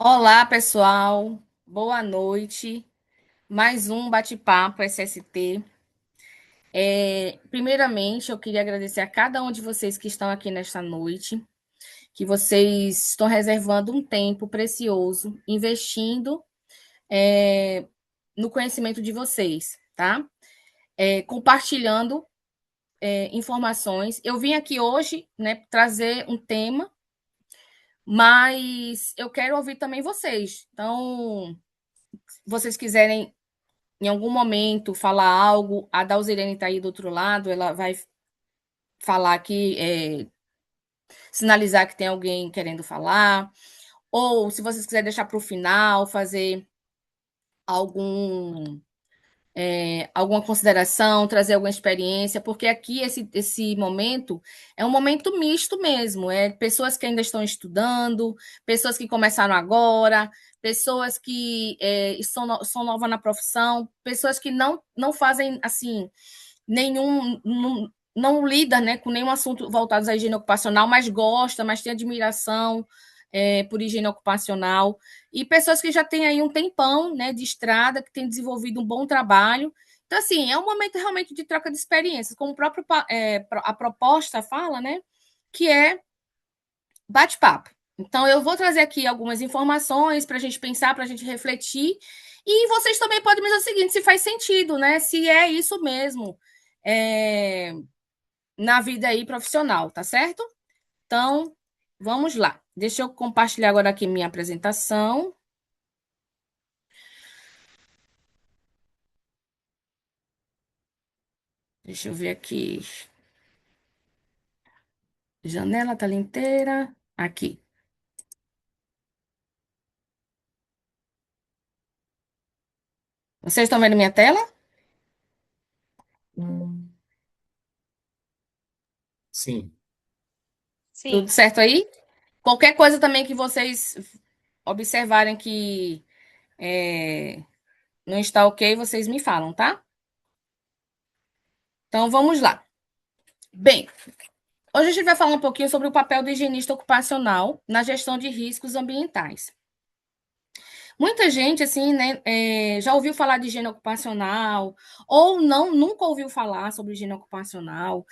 Olá, pessoal. Boa noite. Mais um bate-papo SST. Primeiramente, eu queria agradecer a cada um de vocês que estão aqui nesta noite, que vocês estão reservando um tempo precioso, investindo no conhecimento de vocês, tá? Compartilhando informações. Eu vim aqui hoje, né, trazer um tema, mas eu quero ouvir também vocês. Então, se vocês quiserem em algum momento falar algo, a Dalzirene está aí do outro lado, ela vai falar aqui, sinalizar que tem alguém querendo falar, ou se vocês quiserem deixar para o final, fazer algum, alguma consideração, trazer alguma experiência, porque aqui esse momento é um momento misto mesmo, é pessoas que ainda estão estudando, pessoas que começaram agora, pessoas que são novas na profissão, pessoas que não fazem assim não lida, né, com nenhum assunto voltado à higiene ocupacional, mas gosta, mas tem admiração por higiene ocupacional, e pessoas que já têm aí um tempão, né, de estrada, que têm desenvolvido um bom trabalho. Então, assim, é um momento realmente de troca de experiências, como a proposta fala, né, que é bate-papo. Então, eu vou trazer aqui algumas informações para a gente pensar, para a gente refletir, e vocês também podem me dizer o seguinte, se faz sentido, né? Se é isso mesmo é, na vida aí profissional, tá certo? Então, vamos lá. Deixa eu compartilhar agora aqui minha apresentação. Deixa eu ver aqui. Janela tá inteira. Aqui. Vocês estão vendo minha tela? Sim. Tudo Sim. certo aí? Qualquer coisa também que vocês observarem que não está ok, vocês me falam, tá? Então vamos lá. Bem, hoje a gente vai falar um pouquinho sobre o papel do higienista ocupacional na gestão de riscos ambientais. Muita gente, assim, né, já ouviu falar de higiene ocupacional, ou não, nunca ouviu falar sobre higiene ocupacional.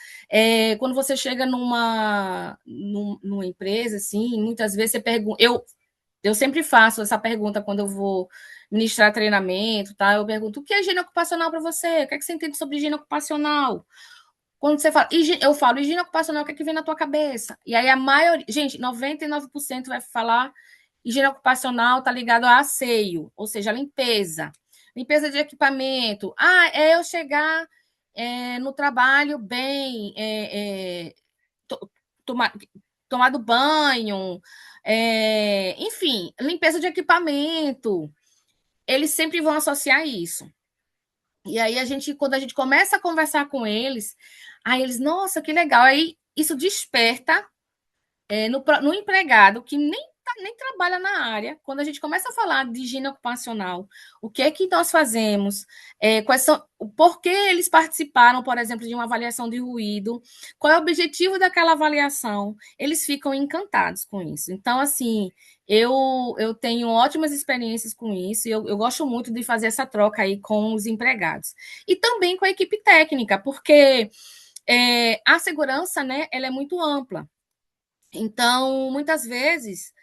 Quando você chega numa empresa, assim, muitas vezes você pergunta. Eu sempre faço essa pergunta quando eu vou ministrar treinamento, tá? Eu pergunto: o que é higiene ocupacional para você? O que é que você entende sobre higiene ocupacional? Quando você fala, eu falo higiene ocupacional, o que é que vem na tua cabeça? E aí a maioria, gente, 99% vai falar higiene ocupacional tá ligado a asseio, ou seja, a limpeza. Limpeza de equipamento. Ah, é eu chegar no trabalho bem, to, tomar, tomado banho, enfim, limpeza de equipamento. Eles sempre vão associar isso. E aí quando a gente começa a conversar com eles, aí eles, nossa, que legal. Aí isso desperta no empregado que nem trabalha na área, quando a gente começa a falar de higiene ocupacional, o que é que nós fazemos, quais são, o porquê eles participaram, por exemplo, de uma avaliação de ruído, qual é o objetivo daquela avaliação, eles ficam encantados com isso. Então, assim, eu tenho ótimas experiências com isso e eu gosto muito de fazer essa troca aí com os empregados. E também com a equipe técnica, porque a segurança, né, ela é muito ampla. Então, muitas vezes,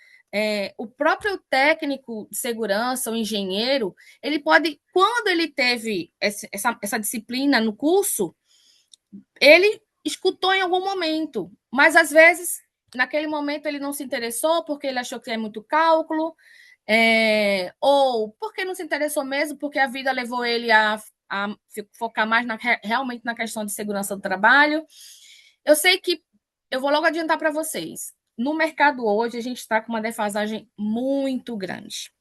o próprio técnico de segurança, o engenheiro, ele pode, quando ele teve essa disciplina no curso, ele escutou em algum momento, mas às vezes, naquele momento, ele não se interessou porque ele achou que é muito cálculo, ou porque não se interessou mesmo, porque a vida levou ele a focar mais realmente na questão de segurança do trabalho. Eu sei que eu vou logo adiantar para vocês. No mercado hoje, a gente está com uma defasagem muito grande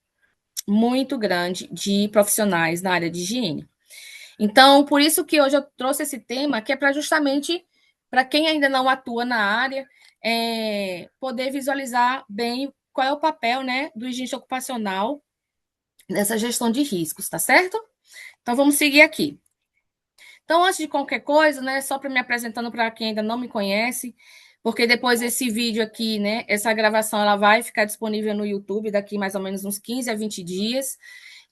de profissionais na área de higiene. Então, por isso que hoje eu trouxe esse tema, que é para justamente para quem ainda não atua na área, poder visualizar bem qual é o papel, né, do higienista ocupacional nessa gestão de riscos, tá certo? Então, vamos seguir aqui. Então, antes de qualquer coisa, né, só para me apresentando para quem ainda não me conhece, porque depois esse vídeo aqui, né, essa gravação, ela vai ficar disponível no YouTube daqui mais ou menos uns 15 a 20 dias,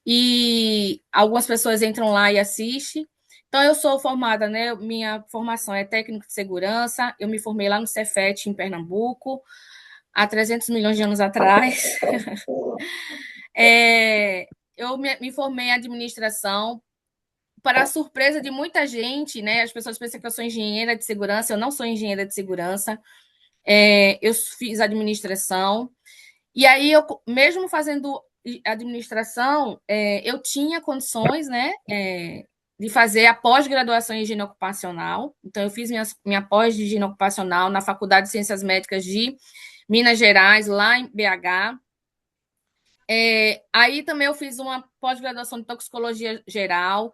e algumas pessoas entram lá e assistem. Então, eu sou formada, né, minha formação é técnico de segurança, eu me formei lá no Cefet, em Pernambuco, há 300 milhões de anos atrás. Eu me formei em administração, para a surpresa de muita gente, né? As pessoas pensam que eu sou engenheira de segurança, eu não sou engenheira de segurança. Eu fiz administração. E aí, eu, mesmo fazendo administração, eu tinha condições, né? De fazer a pós-graduação em higiene ocupacional. Então, eu fiz minha pós de higiene ocupacional na Faculdade de Ciências Médicas de Minas Gerais, lá em BH. Aí também eu fiz uma pós-graduação de toxicologia geral.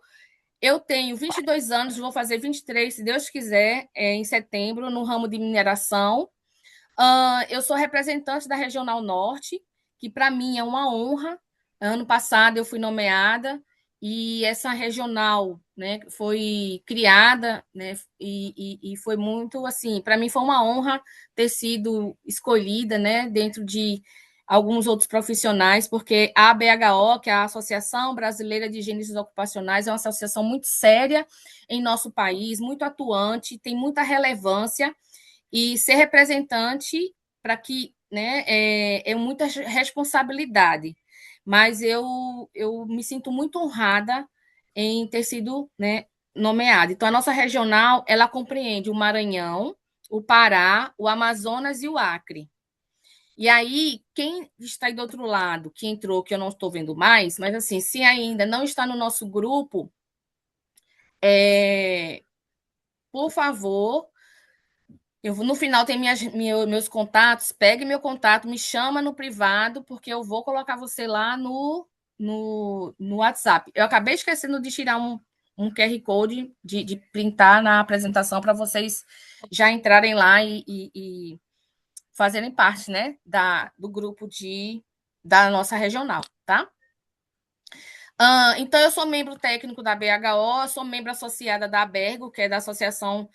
Eu tenho 22 anos, vou fazer 23, se Deus quiser, em setembro, no ramo de mineração. Eu sou representante da Regional Norte, que para mim é uma honra. Ano passado eu fui nomeada e essa regional, né, foi criada, né, e foi muito assim, para mim foi uma honra ter sido escolhida, né, dentro de alguns outros profissionais, porque a ABHO, que é a Associação Brasileira de Higienistas Ocupacionais, é uma associação muito séria em nosso país, muito atuante, tem muita relevância, e ser representante para que, né, é muita responsabilidade, mas eu me sinto muito honrada em ter sido, né, nomeada. Então, a nossa regional, ela compreende o Maranhão, o Pará, o Amazonas e o Acre. E aí, quem está aí do outro lado, que entrou, que eu não estou vendo mais, mas assim, se ainda não está no nosso grupo, por favor, no final tem meus contatos, pegue meu contato, me chama no privado, porque eu vou colocar você lá no WhatsApp. Eu acabei esquecendo de tirar um QR Code, de printar na apresentação para vocês já entrarem lá e fazerem parte, né, do grupo da nossa regional, tá? Então, eu sou membro técnico da BHO, sou membro associada da ABERGO, que é da Associação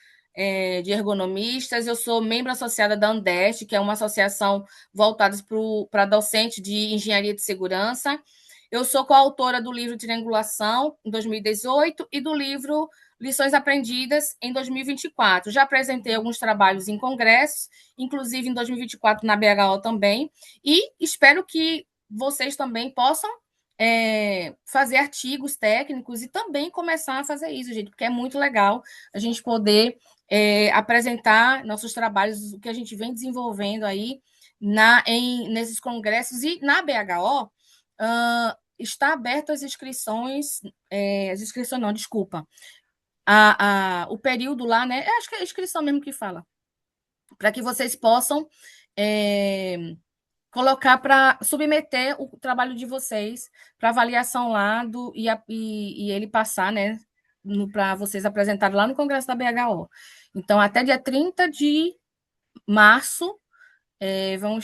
de Ergonomistas, eu sou membro associada da Andeste, que é uma associação voltada para docente de engenharia de segurança. Eu sou coautora do livro Triangulação, em 2018, e do livro Lições Aprendidas, em 2024. Já apresentei alguns trabalhos em congressos, inclusive em 2024 na BHO também, e espero que vocês também possam fazer artigos técnicos e também começar a fazer isso, gente, porque é muito legal a gente poder apresentar nossos trabalhos, o que a gente vem desenvolvendo aí nesses congressos. E na BHO está aberto as inscrições não, desculpa, o período lá, né? Acho que é a inscrição mesmo que fala, para que vocês possam colocar para submeter o trabalho de vocês para avaliação lá e ele passar, né, para vocês apresentarem lá no Congresso da BHO. Então, até dia 30 de março,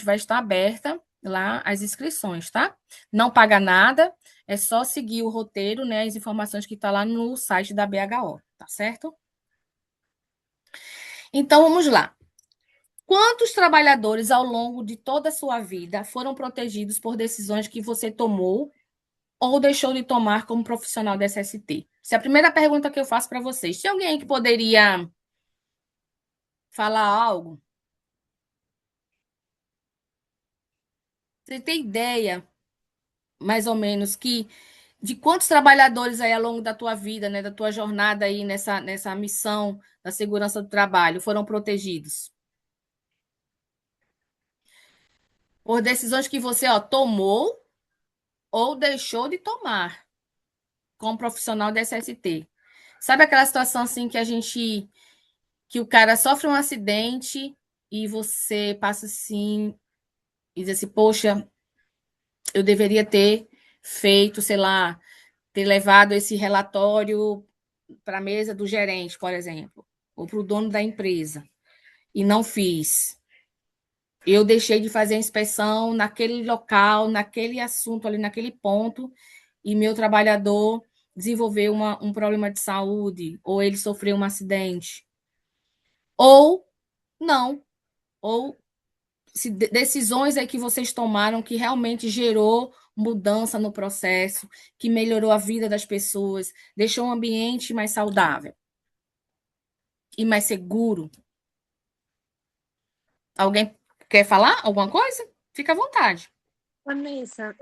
vai estar aberta lá as inscrições, tá? Não paga nada, é só seguir o roteiro, né, as informações que estão lá no site da BHO, tá certo? Então, vamos lá. Quantos trabalhadores ao longo de toda a sua vida foram protegidos por decisões que você tomou ou deixou de tomar como profissional da SST? Essa é a primeira pergunta que eu faço para vocês. Tem alguém que poderia falar algo? Você tem ideia, mais ou menos, de quantos trabalhadores aí ao longo da tua vida, né, da tua jornada aí nessa missão da segurança do trabalho foram protegidos? Por decisões que você, tomou ou deixou de tomar como profissional da SST. Sabe aquela situação assim que o cara sofre um acidente e você passa assim e diz assim, poxa, eu deveria ter feito, sei lá, ter levado esse relatório para a mesa do gerente, por exemplo, ou para o dono da empresa, e não fiz. Eu deixei de fazer a inspeção naquele local, naquele assunto ali, naquele ponto, e meu trabalhador desenvolveu um problema de saúde, ou ele sofreu um acidente. Ou não. ou se decisões aí que vocês tomaram que realmente gerou mudança no processo, que melhorou a vida das pessoas, deixou um ambiente mais saudável e mais seguro. Alguém quer falar alguma coisa? Fica à vontade. Vanessa,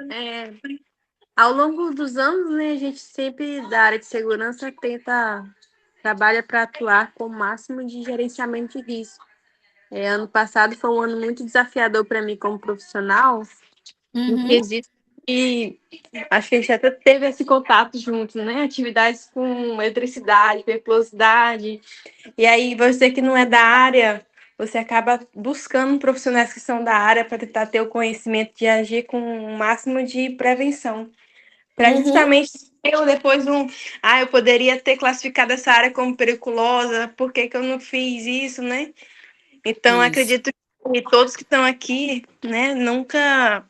ao longo dos anos, né, a gente sempre da área de segurança trabalha para atuar com o máximo de gerenciamento de risco. Ano passado foi um ano muito desafiador para mim como profissional, no Uhum, quesito que acho que a gente até teve esse contato juntos, né? Atividades com eletricidade, periculosidade. E aí, você que não é da área, você acaba buscando profissionais que são da área para tentar ter o conhecimento de agir com o máximo de prevenção. Para uhum, justamente eu depois eu poderia ter classificado essa área como periculosa, por que que eu não fiz isso, né? Então, isso. acredito que todos que estão aqui, né, nunca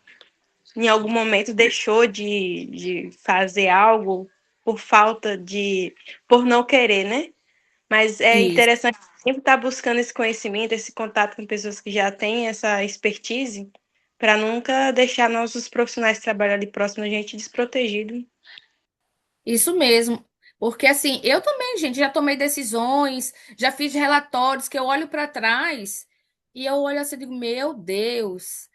em algum momento deixou de fazer algo por falta de, por não querer, né? Mas é Isso. interessante sempre estar buscando esse conhecimento, esse contato com pessoas que já têm essa expertise, para nunca deixar nossos profissionais que trabalham ali próximo a gente desprotegidos. Isso mesmo. Porque assim, eu também, gente, já tomei decisões, já fiz relatórios que eu olho para trás e eu olho assim e digo, meu Deus,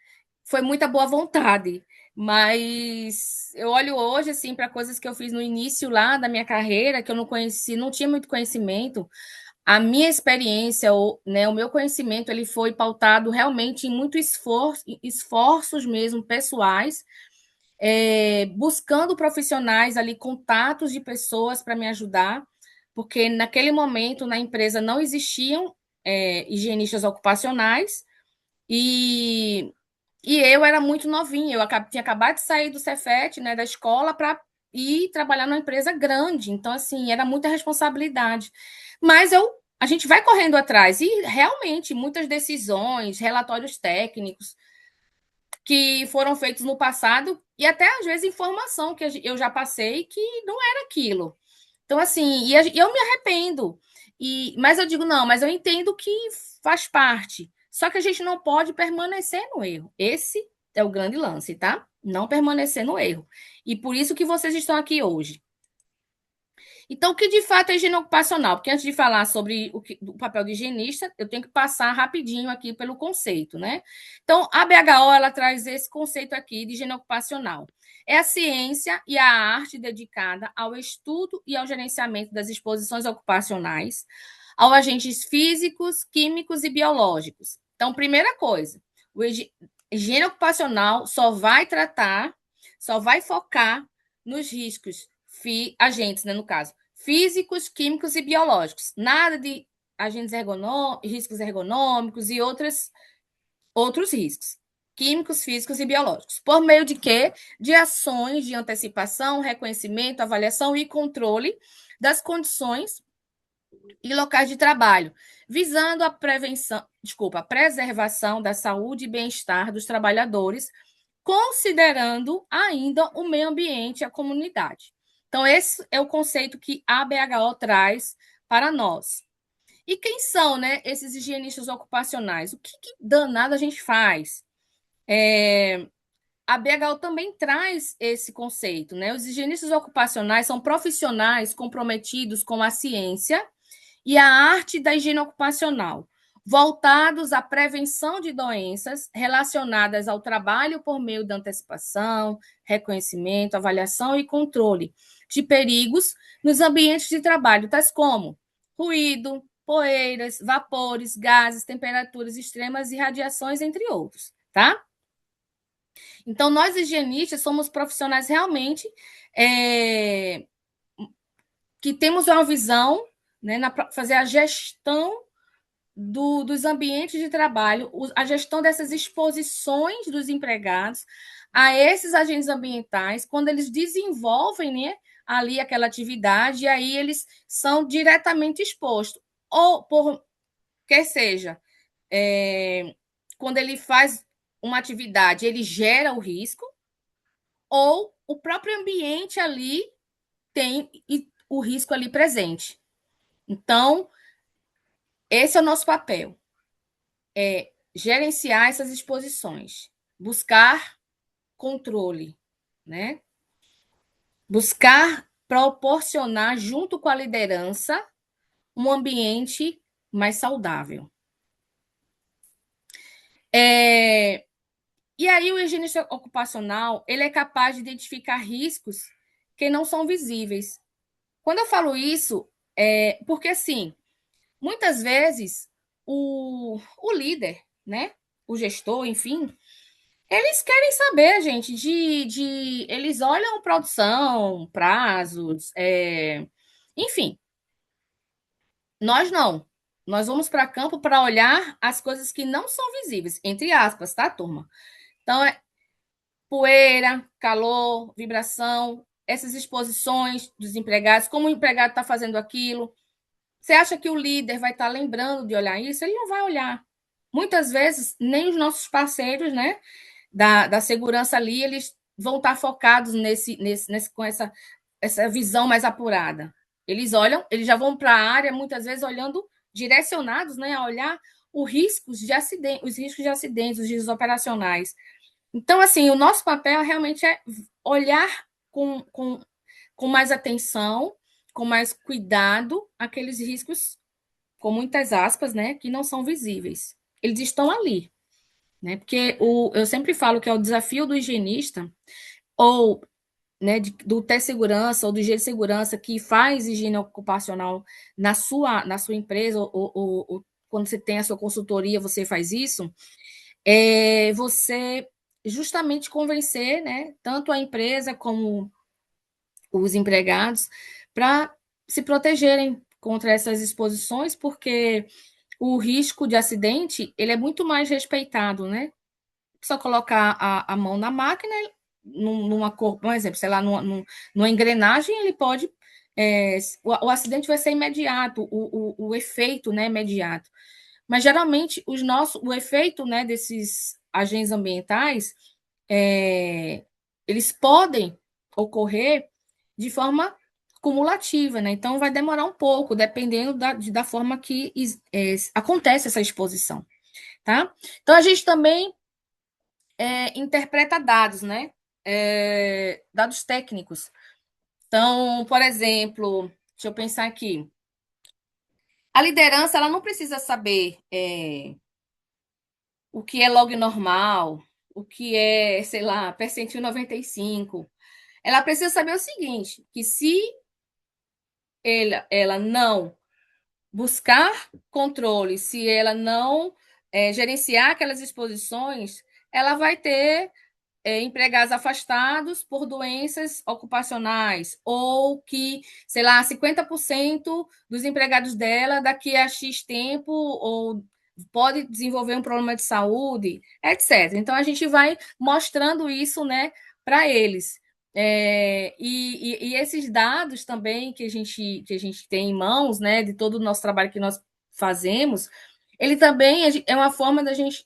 foi muita boa vontade. Mas eu olho hoje assim para coisas que eu fiz no início lá da minha carreira, que eu não conheci, não tinha muito conhecimento. A minha experiência, o meu conhecimento, ele foi pautado realmente em muito esforço, esforços mesmo pessoais, buscando profissionais ali, contatos de pessoas para me ajudar, porque naquele momento na empresa não existiam higienistas ocupacionais e, e eu era muito novinha, tinha acabado de sair do Cefet, né, da escola, para ir trabalhar numa empresa grande, então assim, era muita responsabilidade. Mas a gente vai correndo atrás e realmente muitas decisões, relatórios técnicos, que foram feitos no passado e até às vezes informação que eu já passei que não era aquilo. Então, assim, e eu me arrependo. Mas eu digo, não, mas eu entendo que faz parte. Só que a gente não pode permanecer no erro. Esse é o grande lance, tá? Não permanecer no erro. E por isso que vocês estão aqui hoje. Então, o que de fato é higiene ocupacional? Porque antes de falar sobre o papel de higienista, eu tenho que passar rapidinho aqui pelo conceito, né? Então, a BHO ela traz esse conceito aqui de higiene ocupacional. É a ciência e a arte dedicada ao estudo e ao gerenciamento das exposições ocupacionais, aos agentes físicos, químicos e biológicos. Então, primeira coisa, o higiene ocupacional só vai focar nos riscos agentes, né, no caso, físicos, químicos e biológicos. Nada de agentes riscos ergonômicos e outros riscos. Químicos, físicos e biológicos. Por meio de quê? De ações de antecipação, reconhecimento, avaliação e controle das condições e locais de trabalho, visando a preservação da saúde e bem-estar dos trabalhadores, considerando ainda o meio ambiente e a comunidade. Então, esse é o conceito que a BHO traz para nós. E quem são, né, esses higienistas ocupacionais? Que danado a gente faz? A BHO também traz esse conceito, né? Os higienistas ocupacionais são profissionais comprometidos com a ciência e a arte da higiene ocupacional, voltados à prevenção de doenças relacionadas ao trabalho por meio da antecipação, reconhecimento, avaliação e controle de perigos nos ambientes de trabalho, tais como ruído, poeiras, vapores, gases, temperaturas extremas e radiações, entre outros, tá? Então, nós higienistas somos profissionais realmente é, que temos uma visão, né, fazer a gestão dos ambientes de trabalho, a gestão dessas exposições dos empregados a esses agentes ambientais, quando eles desenvolvem, né, ali aquela atividade, e aí eles são diretamente expostos. Ou, por quer seja, quando ele faz uma atividade, ele gera o risco, ou o próprio ambiente ali tem o risco ali presente. Então, esse é o nosso papel. gerenciar essas exposições, buscar controle, né? Buscar proporcionar, junto com a liderança, um ambiente mais saudável. E aí o higienista ocupacional ele é capaz de identificar riscos que não são visíveis. Quando eu falo isso, porque assim, muitas vezes o líder, né, o gestor, enfim, eles querem saber, gente, eles olham produção, prazos, enfim, nós não. Nós vamos para campo para olhar as coisas que não são visíveis, entre aspas, tá, turma? Então, poeira, calor, vibração, essas exposições dos empregados, como o empregado está fazendo aquilo. Você acha que o líder vai estar lembrando de olhar isso? Ele não vai olhar. Muitas vezes, nem os nossos parceiros, né, da segurança ali, eles vão estar focados com essa visão mais apurada. Eles olham, eles já vão para a área, muitas vezes olhando, direcionados, né, a olhar os riscos de acidentes, os riscos operacionais. Então, assim, o nosso papel realmente é olhar com mais atenção, com mais cuidado, aqueles riscos, com muitas aspas, né, que não são visíveis. Eles estão ali, né? Porque eu sempre falo que é o desafio do higienista, ou né, do T-segurança ou do G de segurança que faz higiene ocupacional na sua empresa, ou quando você tem a sua consultoria, você faz isso, você justamente convencer, né, tanto a empresa como os empregados para se protegerem contra essas exposições, porque o risco de acidente ele é muito mais respeitado, né? Só colocar a mão na máquina, numa cor, por exemplo, sei lá, numa engrenagem, ele pode. O acidente vai ser imediato, o efeito né, imediato. Mas geralmente o efeito né, desses agentes ambientais eles podem ocorrer de forma cumulativa, né? Então vai demorar um pouco, dependendo da forma que acontece essa exposição, tá? Então a gente também interpreta dados, né? Dados técnicos. Então, por exemplo, deixa eu pensar aqui. A liderança ela não precisa saber o que é log normal, o que é, sei lá, percentil 95. Ela precisa saber o seguinte, que se ela não buscar controle, se ela não gerenciar aquelas exposições, ela vai ter empregados afastados por doenças ocupacionais, ou que, sei lá, 50% dos empregados dela daqui a X tempo, ou pode desenvolver um problema de saúde, etc. Então, a gente vai mostrando isso né, para eles. E esses dados também que a gente tem em mãos, né, de todo o nosso trabalho que nós fazemos, ele também é uma forma da gente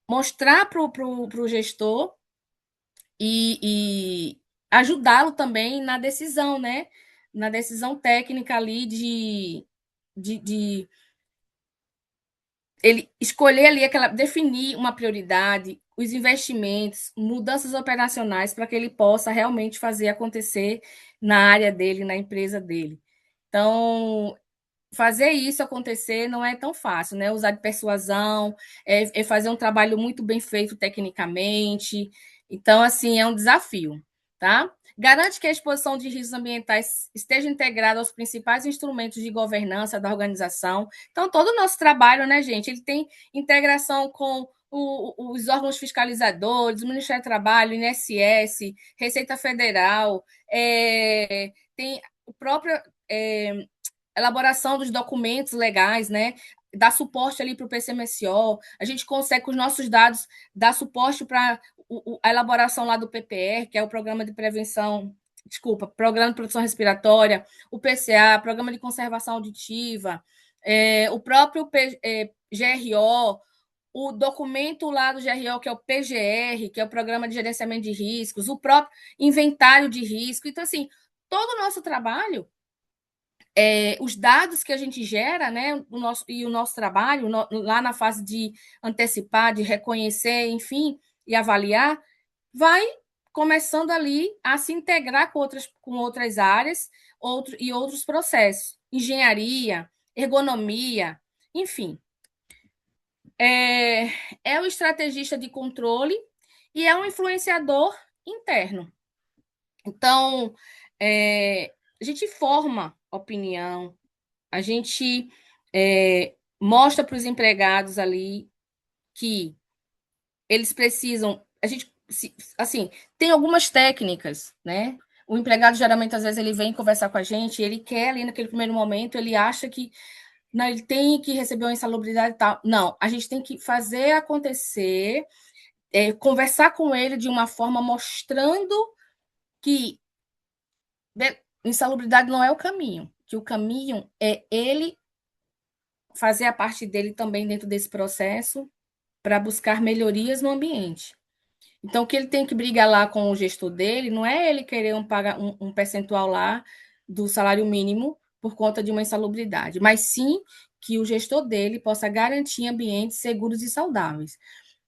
mostrar para o gestor e ajudá-lo também na decisão, né? Na decisão técnica ali de ele escolher ali definir uma prioridade, os investimentos, mudanças operacionais para que ele possa realmente fazer acontecer na área dele, na empresa dele. Então, fazer isso acontecer não é tão fácil, né? Usar de persuasão, fazer um trabalho muito bem feito tecnicamente. Então, assim, é um desafio, tá? Garante que a exposição de riscos ambientais esteja integrada aos principais instrumentos de governança da organização. Então, todo o nosso trabalho, né, gente, ele tem integração com os órgãos fiscalizadores, o Ministério do Trabalho, o INSS, Receita Federal, tem o próprio elaboração dos documentos legais, né? Dar suporte ali para o PCMSO, a gente consegue com os nossos dados dar suporte para a elaboração lá do PPR, que é o Programa de Prevenção, desculpa, Programa de Proteção Respiratória, o PCA, Programa de Conservação Auditiva, o próprio GRO, o documento lá do GRO, que é o PGR, que é o Programa de Gerenciamento de Riscos, o próprio inventário de risco. Então, assim, todo o nosso trabalho os dados que a gente gera, né, o nosso trabalho, lá na fase de antecipar, de reconhecer, enfim, e avaliar, vai começando ali a se integrar com outras áreas e outros processos. Engenharia, ergonomia, enfim. É o estrategista de controle e é um influenciador interno. Então, a gente forma opinião, a gente mostra para os empregados ali que eles precisam. A gente, assim, tem algumas técnicas, né? O empregado, geralmente, às vezes, ele vem conversar com a gente, ele quer ali naquele primeiro momento, ele acha que não, ele tem que receber uma insalubridade e tal. Não, a gente tem que fazer acontecer, conversar com ele de uma forma mostrando que insalubridade não é o caminho, que o caminho é ele fazer a parte dele também dentro desse processo para buscar melhorias no ambiente. Então, o que ele tem que brigar lá com o gestor dele não é ele querer um percentual lá do salário mínimo por conta de uma insalubridade, mas sim que o gestor dele possa garantir ambientes seguros e saudáveis.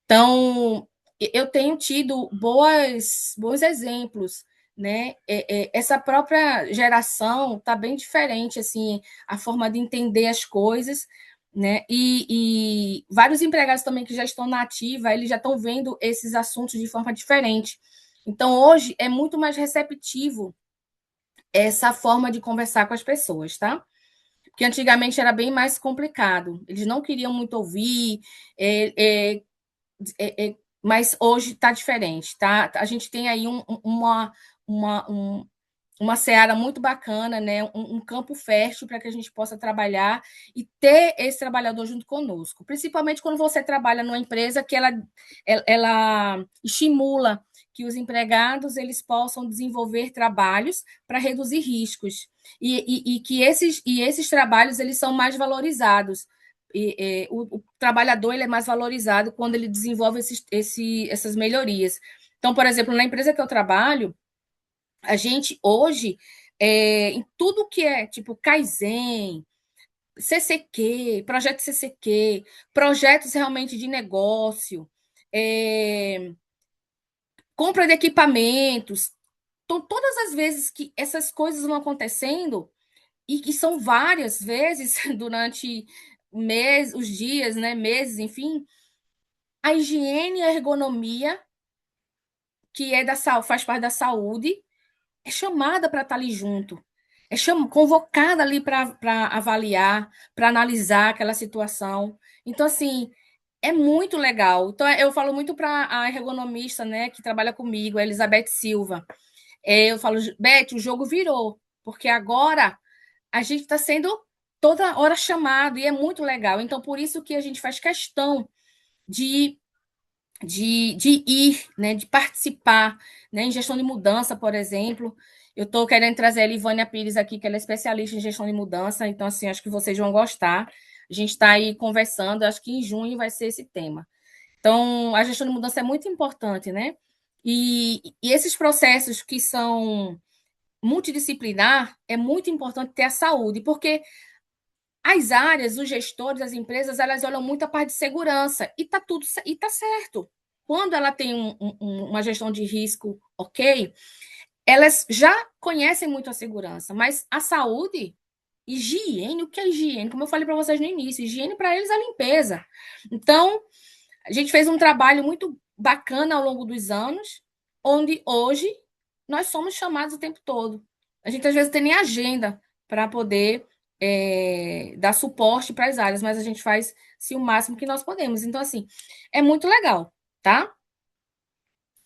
Então, eu tenho tido bons exemplos, né? Essa própria geração está bem diferente, assim, a forma de entender as coisas, né? E vários empregados também que já estão na ativa, eles já estão vendo esses assuntos de forma diferente. Então, hoje é muito mais receptivo essa forma de conversar com as pessoas, tá? Porque antigamente era bem mais complicado. Eles não queriam muito ouvir, é, é, mas hoje está diferente, tá? A gente tem aí uma, um, uma seara muito bacana, né? Campo fértil para que a gente possa trabalhar e ter esse trabalhador junto conosco. Principalmente quando você trabalha numa empresa que ela estimula que os empregados eles possam desenvolver trabalhos para reduzir riscos e que esses trabalhos eles são mais valorizados. O trabalhador ele é mais valorizado quando ele desenvolve essas melhorias. Então, por exemplo, na empresa que eu trabalho, a gente hoje, em tudo que é tipo Kaizen, CCQ, projeto CCQ, projetos realmente de negócio, compra de equipamentos. Então, todas as vezes que essas coisas vão acontecendo, e que são várias vezes durante os dias, né, meses, enfim, a higiene e a ergonomia, que faz parte da saúde, é chamada para estar ali junto. Convocada ali para avaliar, para analisar aquela situação. Então, assim, é muito legal. Então, eu falo muito para a ergonomista, né, que trabalha comigo, a Elizabeth Silva. Eu falo, Beth, o jogo virou, porque agora a gente está sendo toda hora chamado e é muito legal. Então, por isso que a gente faz questão de de ir, né, de participar, né, em gestão de mudança, por exemplo. Eu estou querendo trazer a Livânia Pires aqui, que ela é especialista em gestão de mudança, então, assim, acho que vocês vão gostar. A gente está aí conversando, acho que em junho vai ser esse tema. Então, a gestão de mudança é muito importante, né? E esses processos que são multidisciplinar, é muito importante ter a saúde, porque as áreas, os gestores, as empresas, elas olham muito a parte de segurança e tá certo. Quando ela tem uma gestão de risco ok, elas já conhecem muito a segurança, mas a saúde, higiene, o que é higiene? Como eu falei para vocês no início, higiene para eles é limpeza. Então, a gente fez um trabalho muito bacana ao longo dos anos, onde hoje nós somos chamados o tempo todo. A gente às vezes tem nem agenda para poder dar suporte para as áreas, mas a gente faz o máximo que nós podemos. Então, assim, é muito legal, tá?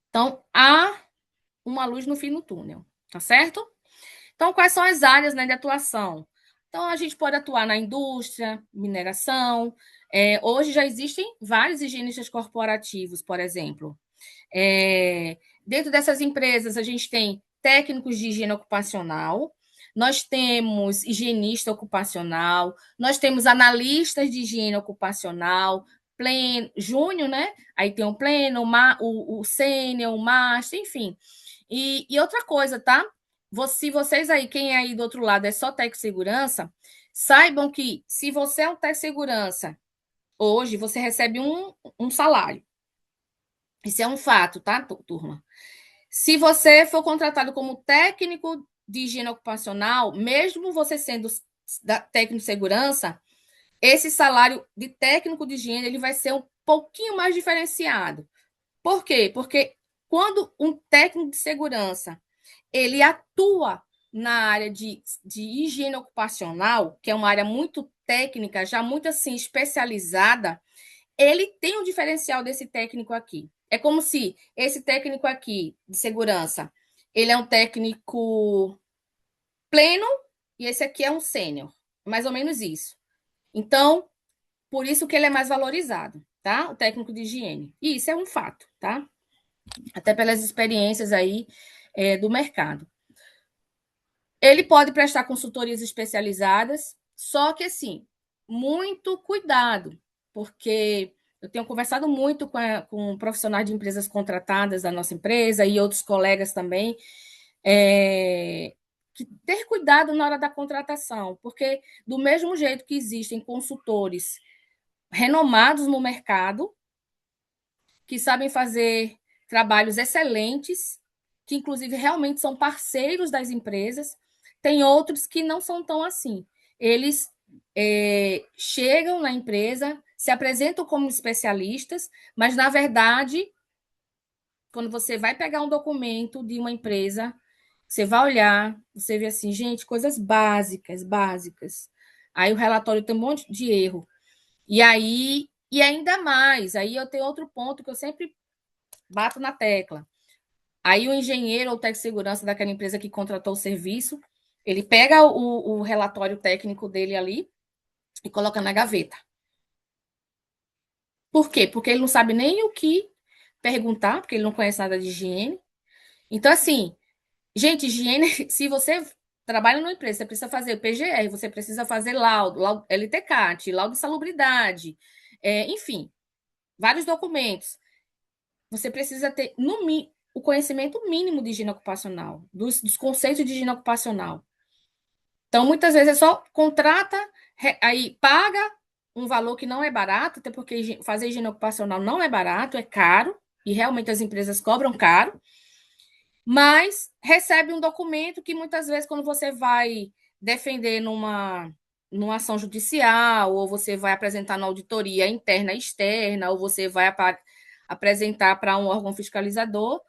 Então, há uma luz no fim do túnel, tá certo? Então, quais são as áreas, né, de atuação? Então, a gente pode atuar na indústria, mineração. Hoje já existem vários higienistas corporativos, por exemplo. Dentro dessas empresas, a gente tem técnicos de higiene ocupacional, nós temos higienista ocupacional, nós temos analistas de higiene ocupacional, pleno, júnior, né? Aí tem o pleno, o sênior, o master, enfim. E outra coisa, tá? se vocês aí, quem é aí do outro lado é só técnico de segurança, saibam que se você é um técnico de segurança, hoje você recebe um salário. Isso é um fato, tá, turma? Se você for contratado como técnico de higiene ocupacional, mesmo você sendo técnico de segurança, esse salário de técnico de higiene ele vai ser um pouquinho mais diferenciado. Por quê? Porque quando um técnico de segurança ele atua na área de higiene ocupacional, que é uma área muito técnica, já muito assim especializada, ele tem um diferencial desse técnico aqui. É como se esse técnico aqui de segurança, ele é um técnico pleno e esse aqui é um sênior. Mais ou menos isso. Então, por isso que ele é mais valorizado, tá? O técnico de higiene. E isso é um fato, tá? Até pelas experiências aí do mercado. Ele pode prestar consultorias especializadas, só que assim, muito cuidado, porque eu tenho conversado muito com profissionais de empresas contratadas da nossa empresa e outros colegas também, que ter cuidado na hora da contratação, porque do mesmo jeito que existem consultores renomados no mercado, que sabem fazer trabalhos excelentes, que inclusive realmente são parceiros das empresas, tem outros que não são tão assim. Eles chegam na empresa, se apresentam como especialistas, mas na verdade, quando você vai pegar um documento de uma empresa, você vai olhar, você vê assim, gente, coisas básicas, básicas. Aí o relatório tem um monte de erro. E aí, e ainda mais, aí eu tenho outro ponto que eu sempre bato na tecla. Aí o engenheiro ou técnico de segurança daquela empresa que contratou o serviço, ele pega o relatório técnico dele ali e coloca na gaveta. Por quê? Porque ele não sabe nem o que perguntar, porque ele não conhece nada de higiene. Então, assim, gente, higiene, se você trabalha numa empresa, você precisa fazer PGR, você precisa fazer laudo LTCAT, laudo de salubridade, enfim, vários documentos. Você precisa ter, no mínimo, o conhecimento mínimo de higiene ocupacional, dos conceitos de higiene ocupacional. Então, muitas vezes é só contrata, aí paga um valor que não é barato, até porque fazer higiene ocupacional não é barato, é caro, e realmente as empresas cobram caro, mas recebe um documento que muitas vezes, quando você vai defender numa ação judicial, ou você vai apresentar na auditoria interna e externa, ou você vai apresentar para um órgão fiscalizador,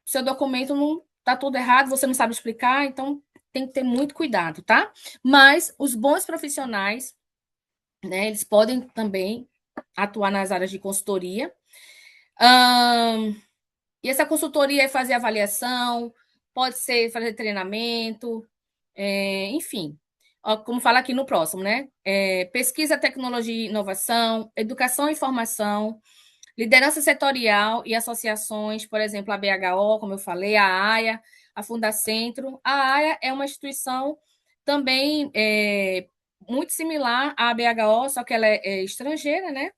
seu documento não está tudo errado, você não sabe explicar, então tem que ter muito cuidado, tá? Mas os bons profissionais, né, eles podem também atuar nas áreas de consultoria. E essa consultoria é fazer avaliação, pode ser fazer treinamento, enfim. Como fala aqui no próximo, né? Pesquisa, tecnologia e inovação, educação e formação, liderança setorial e associações, por exemplo, a BHO, como eu falei, a AIA, a Fundacentro. A AIA é uma instituição também muito similar à BHO, só que ela é estrangeira, né?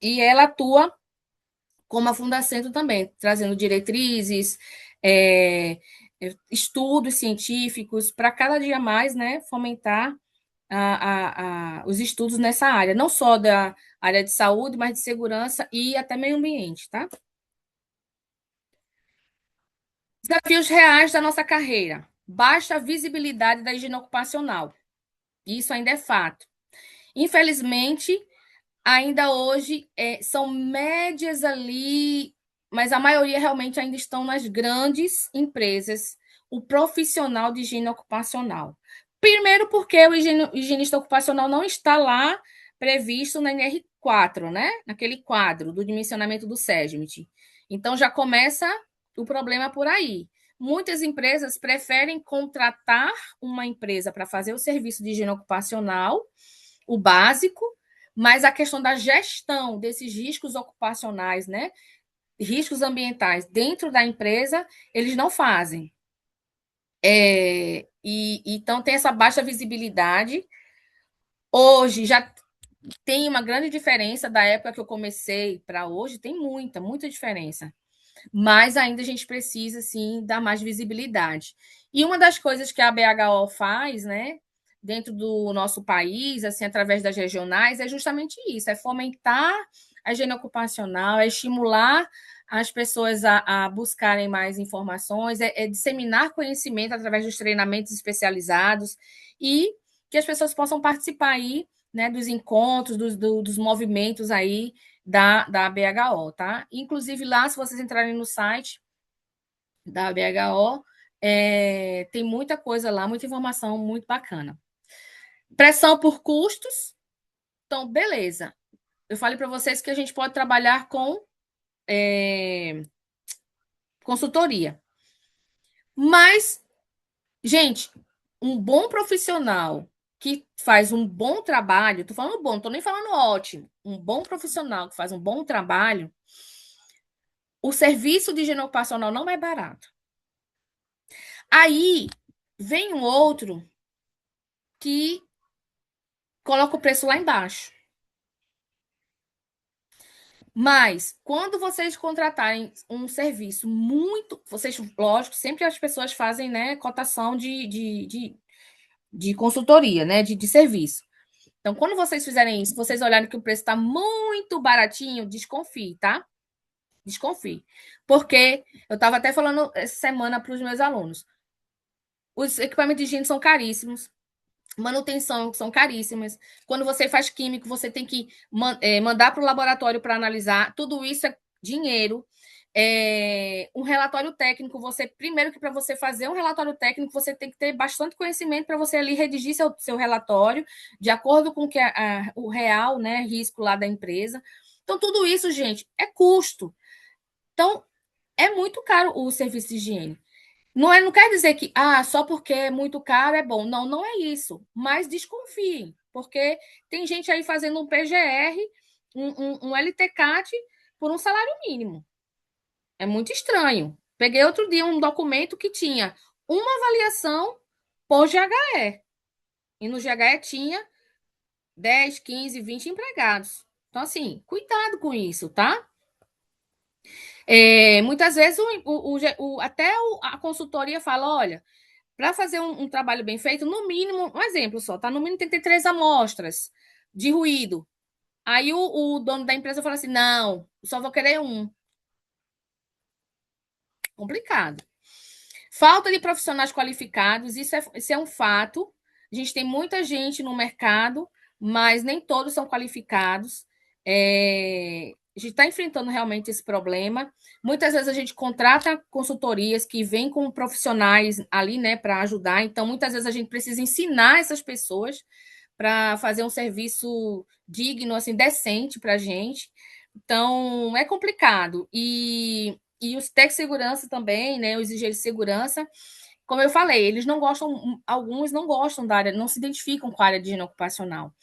E ela atua como a Fundacentro também, trazendo diretrizes, estudos científicos, para cada dia mais né, fomentar os estudos nessa área, não só da área de saúde, mas de segurança e até meio ambiente, tá? Desafios reais da nossa carreira. Baixa visibilidade da higiene ocupacional. Isso ainda é fato. Infelizmente, ainda hoje são médias ali, mas a maioria realmente ainda estão nas grandes empresas, o profissional de higiene ocupacional. Primeiro porque o higienista ocupacional não está lá previsto na NR4, né? Naquele quadro do dimensionamento do SESMIT. Então já começa o problema por aí. Muitas empresas preferem contratar uma empresa para fazer o serviço de higiene ocupacional, o básico, mas a questão da gestão desses riscos ocupacionais, né? Riscos ambientais dentro da empresa, eles não fazem. Então tem essa baixa visibilidade. Hoje já tem uma grande diferença da época que eu comecei para hoje, tem muita, muita diferença. mas ainda a gente precisa, sim, dar mais visibilidade. E uma das coisas que a BHO faz, né, dentro do nosso país, assim, através das regionais, é justamente isso, é fomentar a higiene ocupacional, é estimular as pessoas a buscarem mais informações, é disseminar conhecimento através dos treinamentos especializados e que as pessoas possam participar aí, né, dos encontros, dos movimentos aí da BHO, tá? Inclusive lá, se vocês entrarem no site da BHO, tem muita coisa lá, muita informação muito bacana. Pressão por custos, então, beleza. Eu falei para vocês que a gente pode trabalhar com consultoria. Mas, gente, um bom profissional que faz um bom trabalho, tô falando bom, não tô nem falando ótimo, um bom profissional que faz um bom trabalho, o serviço de higiene ocupacional não é barato. Aí vem um outro que coloca o preço lá embaixo. Mas quando vocês contratarem um serviço muito. Vocês, lógico, sempre as pessoas fazem, né, cotação de consultoria, né? De serviço. Então, quando vocês fizerem isso, vocês olharem que o preço está muito baratinho, desconfie, tá? Desconfie. Porque eu estava até falando essa semana para os meus alunos. Os equipamentos de higiene são caríssimos. Manutenção são caríssimas. Quando você faz químico, você tem que mandar para o laboratório para analisar. Tudo isso é dinheiro. Um relatório técnico, você primeiro que para você fazer um relatório técnico, você tem que ter bastante conhecimento para você ali redigir seu relatório de acordo com que o real, né, risco lá da empresa. Então, tudo isso, gente, é custo. Então, é muito caro o serviço de higiene. Não quer dizer que só porque é muito caro é bom. Não, não é isso. Mas desconfiem, porque tem gente aí fazendo um PGR, um LTCAT por um salário mínimo. É muito estranho. Peguei outro dia um documento que tinha uma avaliação por GHE. E no GHE tinha 10, 15, 20 empregados. Então, assim, cuidado com isso, tá? Muitas vezes até a consultoria fala: olha, para fazer um trabalho bem feito, no mínimo, um exemplo só, tá? No mínimo tem que ter 3 amostras de ruído. Aí o dono da empresa fala assim: não, só vou querer um. Complicado. Falta de profissionais qualificados, isso é um fato. A gente tem muita gente no mercado, mas nem todos são qualificados. A gente está enfrentando realmente esse problema. Muitas vezes a gente contrata consultorias que vêm com profissionais ali, né, para ajudar. Então, muitas vezes a gente precisa ensinar essas pessoas para fazer um serviço digno, assim, decente para a gente. Então, é complicado. E os tech segurança também, né, os engenheiros de segurança, como eu falei, eles não gostam, alguns não gostam da área, não se identificam com a área de higiene ocupacional.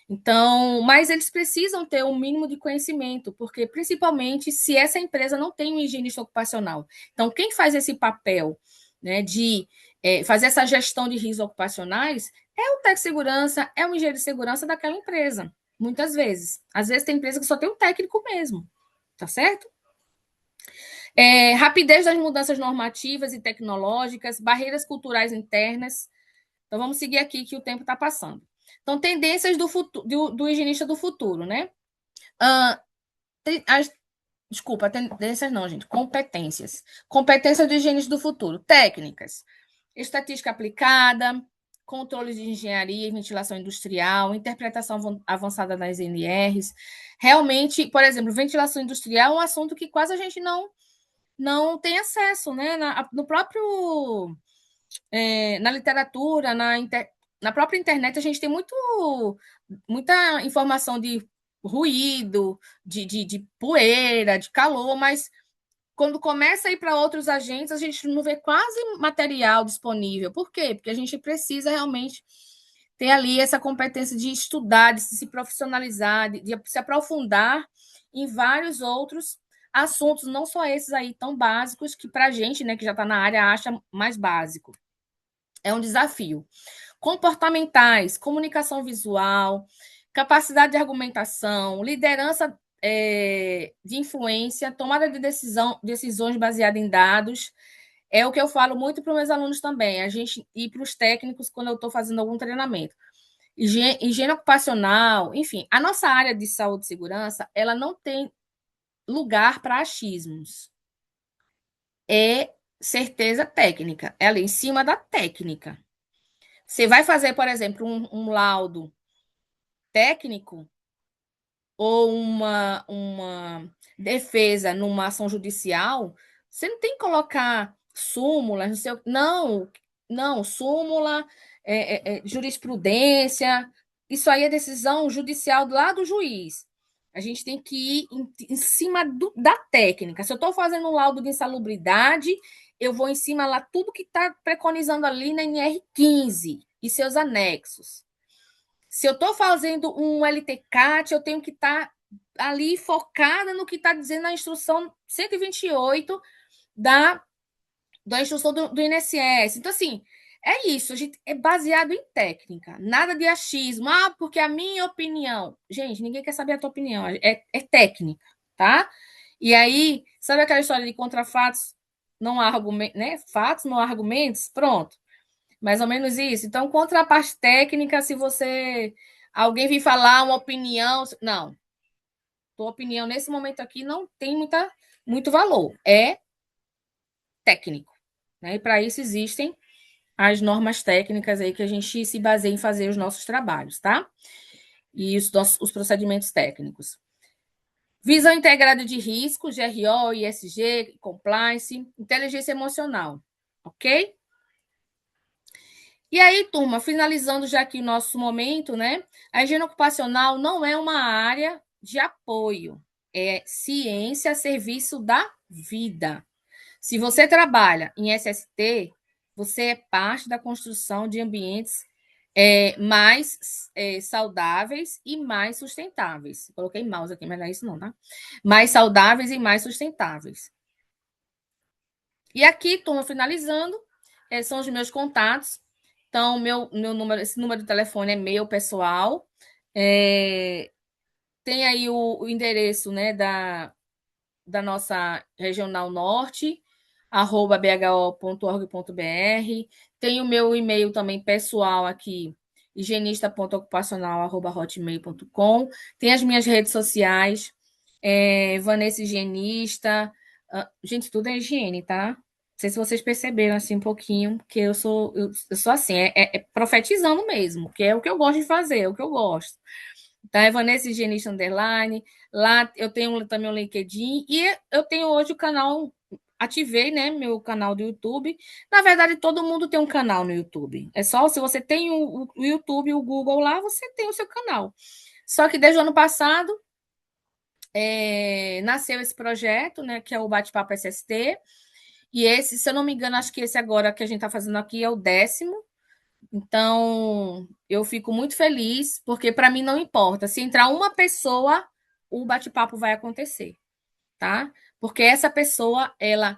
Então, mas eles precisam ter um mínimo de conhecimento, porque principalmente se essa empresa não tem um higienista ocupacional. Então, quem faz esse papel, né, de fazer essa gestão de riscos ocupacionais é o tech segurança, é o engenheiro de segurança daquela empresa, muitas vezes. Às vezes tem empresa que só tem um técnico mesmo, tá certo? Rapidez das mudanças normativas e tecnológicas, barreiras culturais internas. Então, vamos seguir aqui que o tempo está passando. Então, tendências do, futuro, do higienista do futuro, né? Desculpa, tendências não, gente. Competências. Competências do higienista do futuro. Técnicas. Estatística aplicada, controle de engenharia e ventilação industrial, interpretação avançada das NRs. Realmente, por exemplo, ventilação industrial é um assunto que quase a gente não tem acesso, né? No próprio na literatura, na própria internet, a gente tem muita informação de ruído, de poeira, de calor, mas quando começa a ir para outros agentes, a gente não vê quase material disponível. Por quê? Porque a gente precisa realmente ter ali essa competência de estudar, de se profissionalizar, de se aprofundar em vários outros assuntos, não só esses aí tão básicos, que para a gente, né, que já está na área, acha mais básico. É um desafio. Comportamentais, comunicação visual, capacidade de argumentação, liderança de influência, tomada de decisões baseadas em dados. É o que eu falo muito para os meus alunos também, a gente e para os técnicos quando eu estou fazendo algum treinamento. Higiene ocupacional, enfim, a nossa área de saúde e segurança, ela não tem lugar para achismos. É certeza técnica, ela é em cima da técnica. Você vai fazer, por exemplo, um laudo técnico ou uma defesa numa ação judicial, você não tem que colocar súmula, não sei, não, súmula, jurisprudência, isso aí é decisão judicial lá do juiz. A gente tem que ir em cima da técnica. Se eu estou fazendo um laudo de insalubridade, eu vou em cima lá tudo que está preconizando ali na NR15 e seus anexos. Se eu estou fazendo um LTCAT, eu tenho que estar ali focada no que está dizendo a instrução 128 da instrução do INSS. Então, assim, é isso. A gente é baseado em técnica, nada de achismo. Ah, porque a minha opinião. Gente, ninguém quer saber a tua opinião. É técnica, tá? E aí, sabe aquela história de contra fatos, não há argumentos, né? Fatos, não há argumentos? Pronto. Mais ou menos isso. Então, contra a parte técnica, se você. Alguém vir falar uma opinião. Não. Tua opinião nesse momento aqui não tem muito valor. É técnico. Né? E para isso existem as normas técnicas aí que a gente se baseia em fazer os nossos trabalhos, tá? E os procedimentos técnicos. Visão integrada de riscos, GRO, ISG, compliance, inteligência emocional. Ok? E aí, turma, finalizando já aqui o nosso momento, né? A higiene ocupacional não é uma área de apoio, é ciência a serviço da vida. Se você trabalha em SST, você é parte da construção de ambientes mais saudáveis e mais sustentáveis. Coloquei mouse aqui, mas não é isso não, tá? Mais saudáveis e mais sustentáveis. E aqui, turma, finalizando, são os meus contatos. Então, meu número, esse número de telefone é meu, pessoal. Tem aí o endereço, né, da nossa Regional Norte, @bho.org.br. Tem o meu e-mail também pessoal aqui, higienista.ocupacional@hotmail.com. Tem as minhas redes sociais, Vanessa Higienista. Gente, tudo é higiene, tá? Não sei se vocês perceberam assim um pouquinho, que eu sou assim, profetizando mesmo, que é o que eu gosto de fazer, é o que eu gosto. Tá? É Vanessa Higienista Underline. Lá eu tenho também o LinkedIn e eu tenho hoje o canal, ativei, né, meu canal do YouTube. Na verdade, todo mundo tem um canal no YouTube. É só se você tem o YouTube, o Google lá, você tem o seu canal. Só que desde o ano passado nasceu esse projeto, né, que é o Bate-Papo SST. E esse, se eu não me engano, acho que esse agora que a gente está fazendo aqui é o 10º. Então, eu fico muito feliz, porque para mim não importa. Se entrar uma pessoa, o bate-papo vai acontecer, tá? Porque essa pessoa, ela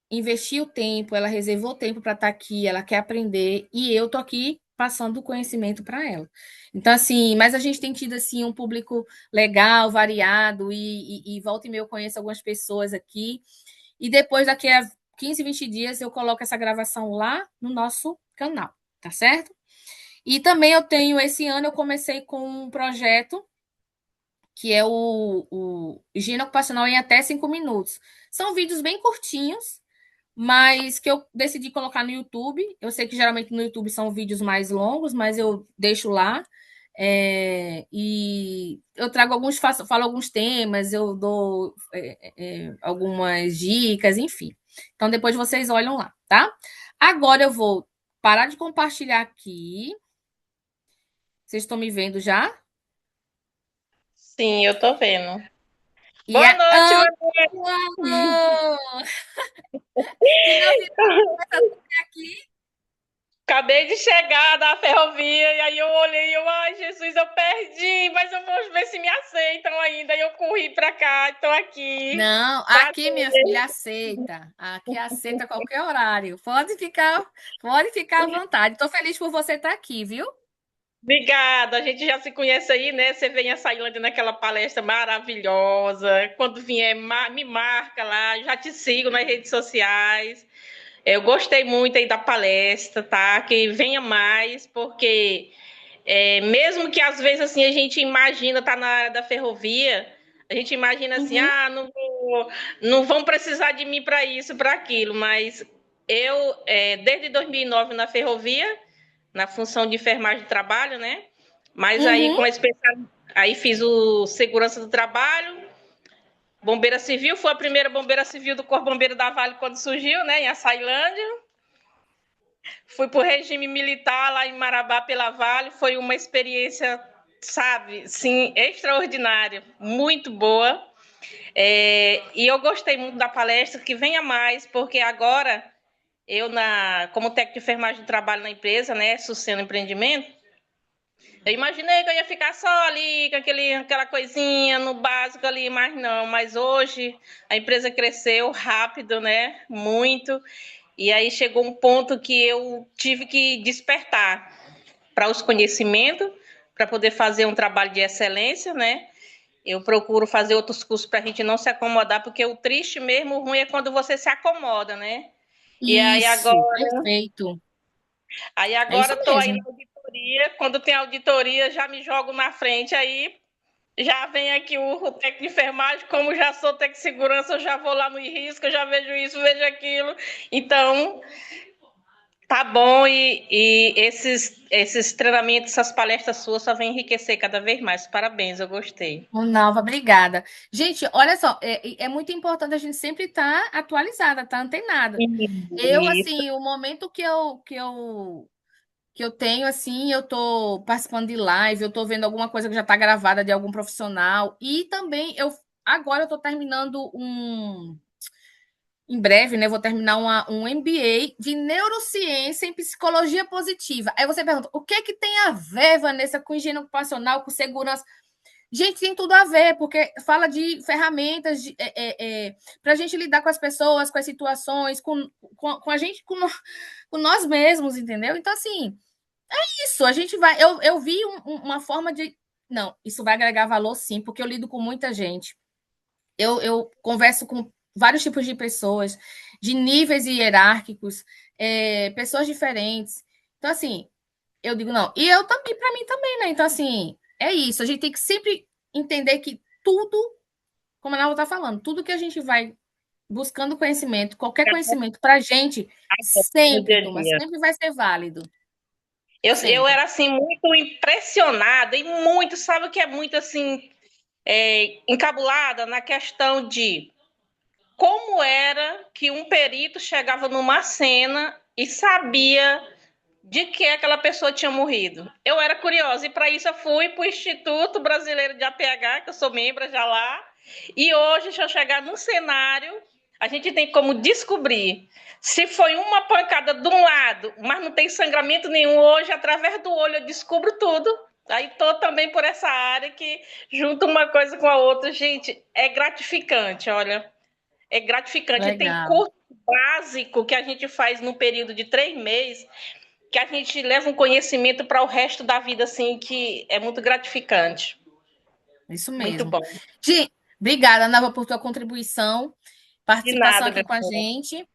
investiu tempo, ela reservou tempo para estar aqui, ela quer aprender, e eu tô aqui passando o conhecimento para ela. Então, assim, mas a gente tem tido, assim, um público legal, variado, e volta e meia eu conheço algumas pessoas aqui, e depois, daqui a 15, 20 dias, eu coloco essa gravação lá no nosso canal, tá certo? E também eu tenho, esse ano eu comecei com um projeto que é o Higiene Ocupacional em até 5 minutos. São vídeos bem curtinhos, mas que eu decidi colocar no YouTube. Eu sei que geralmente no YouTube são vídeos mais longos, mas eu deixo lá. E eu trago falo alguns temas, eu dou algumas dicas, enfim. Então depois vocês olham lá, tá? Agora eu vou parar de compartilhar aqui. Vocês estão me vendo já? Sim, eu tô vendo. E Boa é. noite, Maria. Amo! Finalmente aqui. Acabei de chegar da ferrovia e aí eu olhei e eu, ai, Jesus, eu perdi, mas eu vou ver se me aceitam ainda. E eu corri pra cá, tô aqui. Não, aqui, minha filha, aceita. Aqui aceita qualquer horário. Pode ficar à vontade. Estou feliz por você estar aqui, viu? Obrigada, a gente já se conhece aí, né? Você vem a Sailândia naquela palestra maravilhosa. Quando vier, me marca lá, já te sigo nas redes sociais. Eu gostei muito aí da palestra, tá? Que venha mais, porque mesmo que às vezes assim a gente imagina tá na área da ferrovia, a gente imagina assim, Uhum, não vão precisar de mim para isso, para aquilo, mas eu desde 2009 na ferrovia, na função de enfermagem de trabalho, né? Mas aí uhum. com a especial, aí fiz o segurança do trabalho, bombeira civil, foi a primeira bombeira civil do Corpo Bombeiro da Vale quando surgiu, né, em Açailândia. Fui para o regime militar lá em Marabá pela Vale, foi uma experiência, sabe, sim, extraordinária, muito boa. E eu gostei muito da palestra, que venha mais, porque agora eu, como técnico de enfermagem de trabalho na empresa, né, Suceno Empreendimento, eu imaginei que eu ia ficar só ali, com aquela coisinha no básico ali, mas não. Mas hoje a empresa cresceu rápido, né? Muito. E aí chegou um ponto que eu tive que despertar para os conhecimentos, para poder fazer um trabalho de excelência, né? Eu procuro fazer outros cursos para a gente não se acomodar, porque o triste mesmo, o ruim é quando você se acomoda, né? E Isso, perfeito. aí É isso agora estou aí mesmo. na auditoria. Quando tem auditoria, já me jogo na frente aí. Já vem aqui o técnico de enfermagem, como já sou técnico de segurança, eu já vou lá no risco, eu já vejo isso, vejo aquilo. Então, tá bom, e esses treinamentos, essas palestras suas só vêm enriquecer cada vez mais. Parabéns, eu gostei. Nalva, obrigada. Gente, olha só, é muito importante a gente sempre estar atualizada, estar antenada. Eu, Isso. assim, o momento que eu tenho, assim, eu tô participando de live, eu tô vendo alguma coisa que já tá gravada de algum profissional, e também agora eu tô terminando em breve, né, vou terminar um MBA de neurociência em psicologia positiva. Aí você pergunta, o que que tem a ver, Vanessa, com higiene ocupacional, com segurança? Gente, tem tudo a ver, porque fala de ferramentas para a gente lidar com as pessoas, com as situações, com a gente, com nós mesmos, entendeu? Então, assim, isso, a gente vai. Eu vi uma forma de. Não, isso vai agregar valor, sim, porque eu lido com muita gente. Eu converso com vários tipos de pessoas, de níveis hierárquicos, pessoas diferentes. Então, assim, eu digo, não. E eu também, para mim também, né? Então, assim, é isso. A gente tem que sempre entender que tudo, como a Nava está falando, tudo que a gente vai buscando conhecimento, qualquer conhecimento, para a gente, No sempre, dia a turma, dia. sempre vai ser válido. Eu Sempre. era assim muito impressionada e muito, sabe o que é muito assim, encabulada na questão de como era que um perito chegava numa cena e sabia de que aquela pessoa tinha morrido. Eu era curiosa e para isso eu fui para o Instituto Brasileiro de APH, que eu sou membro já lá, e hoje, se eu chegar num cenário, a gente tem como descobrir se foi uma pancada de um lado, mas não tem sangramento nenhum. Hoje, através do olho, eu descubro tudo. Aí estou também por essa área que junta uma coisa com a outra. Gente, é gratificante, olha. É gratificante. Tem Legal. curso básico que a gente faz no período de 3 meses, que a gente leva um conhecimento para o resto da vida, assim, que é muito gratificante. Isso Muito mesmo. bom. Gi, obrigada, Nava, por tua contribuição, De participação nada, aqui meu com a amor. gente.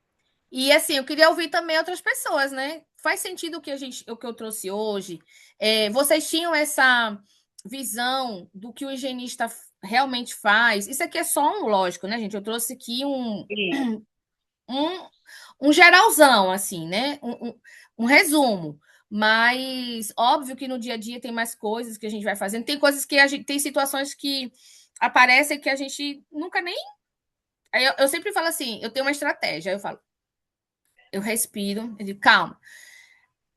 E assim, eu queria ouvir também outras pessoas, né? Faz sentido o que eu trouxe hoje? Vocês tinham essa visão do que o higienista realmente faz? Isso aqui é só um, lógico, né, gente? Eu trouxe aqui um, um geralzão, assim, né? Um resumo. Mas óbvio que no dia a dia tem mais coisas que a gente vai fazendo. Tem coisas que a gente tem situações que aparecem que a gente nunca nem. Aí eu sempre falo assim, eu tenho uma estratégia. Aí eu falo, eu respiro, eu digo, calma.